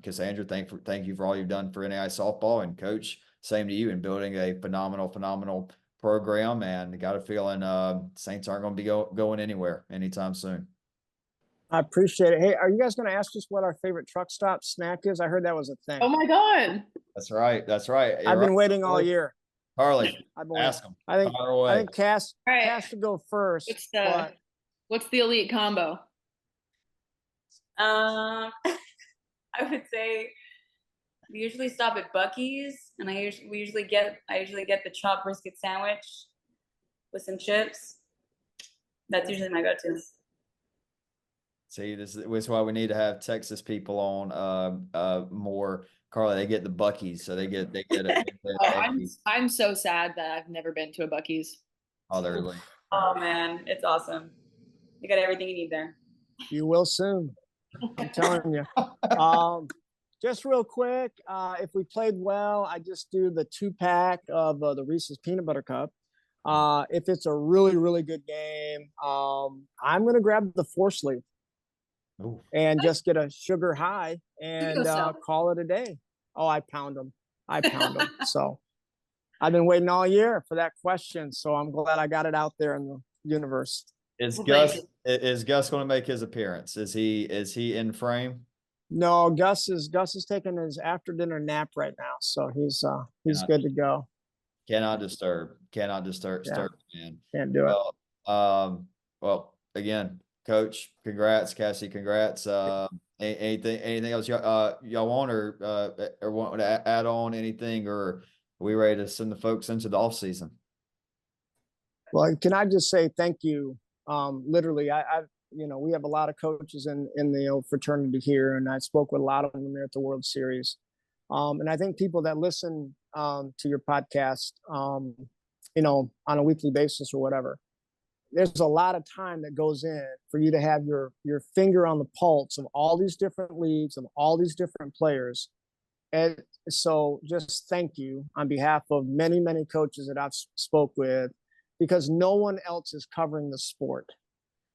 Cassandra, thank you for all you've done for NAI softball. And Coach, same to you in building a phenomenal program, and got a feeling Saints aren't going to be going anywhere anytime soon. I appreciate it. Hey, are you guys going to ask us what our favorite truck stop snack is? I heard that was a thing. Oh my God. That's right. That's right. I've been waiting all year. Carly, I've been ask them. I think Cass All right. Cass should go first. What's the elite combo? I would say we usually stop at Buc-ee's, and I usually get the chopped brisket sandwich with some chips. That's usually my go-to. See, this is why we need to have Texas people on more. Carly, they get the Buc-ee's, so they get it. I'm so sad that I've never been to a Buc-ee's. Oh, they're like, oh man, it's awesome. You got everything you need there. You will soon. I'm telling you. Just real quick, if we played well, I just do the 2-pack of the Reese's Peanut Butter Cup. If it's a really good game, I'm going to grab the 4-sleeve and just get a sugar high and call it a day. Oh, I pound them. So I've been waiting all year for that question. So I'm glad I got it out there in the universe. Is Gus going to make his appearance? Is he in frame? No, Gus is taking his after dinner nap right now, so he's good to go. Cannot disturb, man. Can't do it. Well, again, Coach, congrats, Cassie, congrats. Anything else y'all want or want to add on anything, or are we ready to send the folks into the off season? Well, can I just say thank you? Literally, we have a lot of coaches in the fraternity here, and I spoke with a lot of them there at the World Series. And I think people that listen to your podcast, on a weekly basis or whatever, there's a lot of time that goes in for you to have your finger on the pulse of all these different leagues, of all these different players. And so just thank you on behalf of many coaches that I've spoke with, because no one else is covering the sport.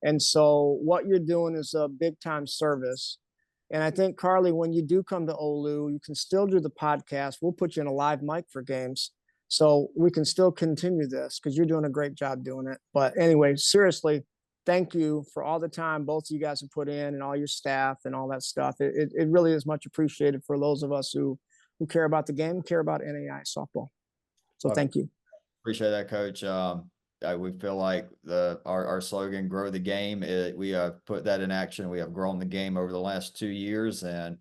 And so what you're doing is a big time service. And I think, Carly, when you do come to Ollu, you can still do the podcast. We'll put you in a live mic for games, so we can still continue this, because you're doing a great job doing it. But anyway, seriously, thank you for all the time both of you guys have put in, and all your staff and all that stuff. It really is much appreciated for those of us who care about the game, care about NAI softball. So thank you. Appreciate that, Coach. We feel like our slogan, grow the game, we have put that in action. We have grown the game over the last 2 years, and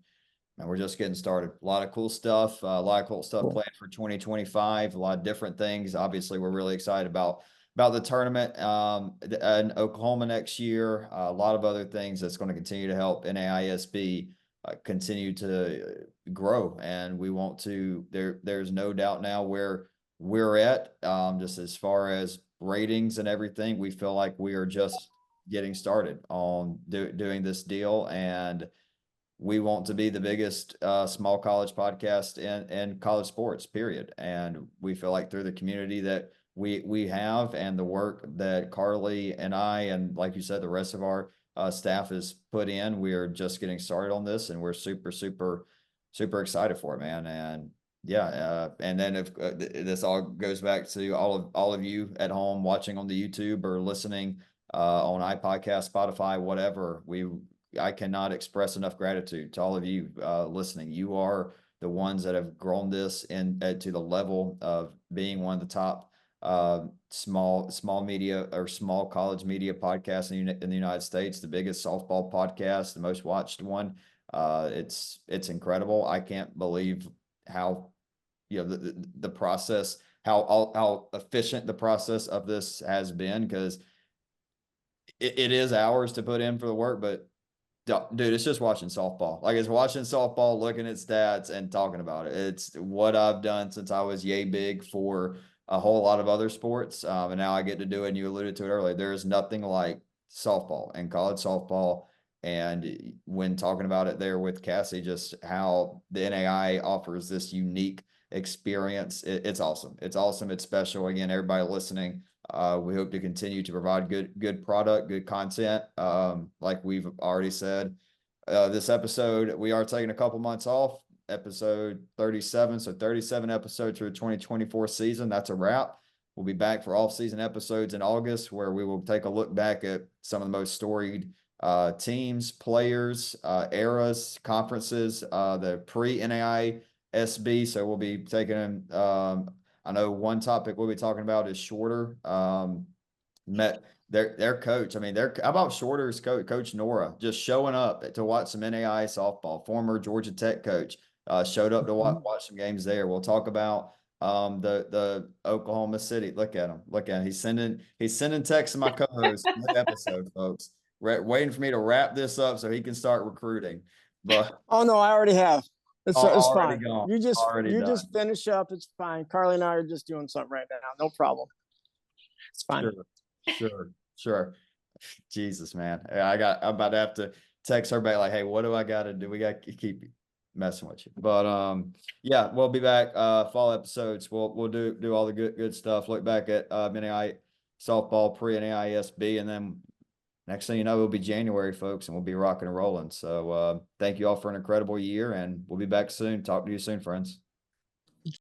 we're just getting started. A lot of cool stuff, planned for 2025, a lot of different things. Obviously, we're really excited about the tournament in Oklahoma next year. A lot of other things that's going to continue to help NAISB continue to grow, and we want to. There's no doubt now where we're at, just as far as ratings and everything. We feel like we are just getting started on doing this deal, and we want to be the biggest small college podcast in college sports, period. And we feel like through the community that we have, and the work that Carly and I, and like you said, the rest of our staff has put in, we are just getting started on this, and we're super excited for it, man. And yeah, and then if this all goes back to all of you at home watching on the YouTube or listening on iPodcast, Spotify, whatever, I cannot express enough gratitude to all of you listening. You are the ones that have grown this to the level of being one of the top small media or small college media podcasts in the United States, the biggest softball podcast, the most watched one. It's incredible. I can't believe how the process, how efficient the process of this has been, because it is hours to put in for the work, but dude, it's just watching softball. Like, it's watching softball, looking at stats and talking about it. It's what I've done since I was yay big for a whole lot of other sports, and now I get to do it. And you alluded to it earlier. There is nothing like softball and college softball. And when talking about it there with Cassie, just how the NAI offers this unique experience, it's awesome. It's awesome. It's special. Again, everybody listening, we hope to continue to provide good product, good content. Like we've already said, this episode, we are taking a couple months off. episode 37. So 37 episodes for the 2024 season. That's a wrap. We'll be back for off-season episodes in August, where we will take a look back at some of the most storied teams, players, eras, conferences, the pre-NAI SB. So we'll be taking, I know one topic we'll be talking about is Shorter. Met their coach. I mean, how about Shorter's coach Nora, just showing up to watch some NAI softball, former Georgia Tech coach, showed up to watch some games there. We'll talk about the Oklahoma City. Look at him. Look at him. He's sending texts to my co-host episode, folks. Waiting for me to wrap this up so he can start recruiting. But oh no, I already have. It's fine. Gone. You just finish up. It's fine. Carly and I are just doing something right now. No problem. It's fine. Sure. Jesus, man. I'm about to have to text her back like, hey, what do I got to do? We got to keep messing with you. But yeah, we'll be back. Fall episodes. We'll do all the good stuff. Look back at NAI softball pre-NAI SB, and then next thing you know, it'll be January, folks, and we'll be rocking and rolling. So thank you all for an incredible year, and we'll be back soon. Talk to you soon, friends.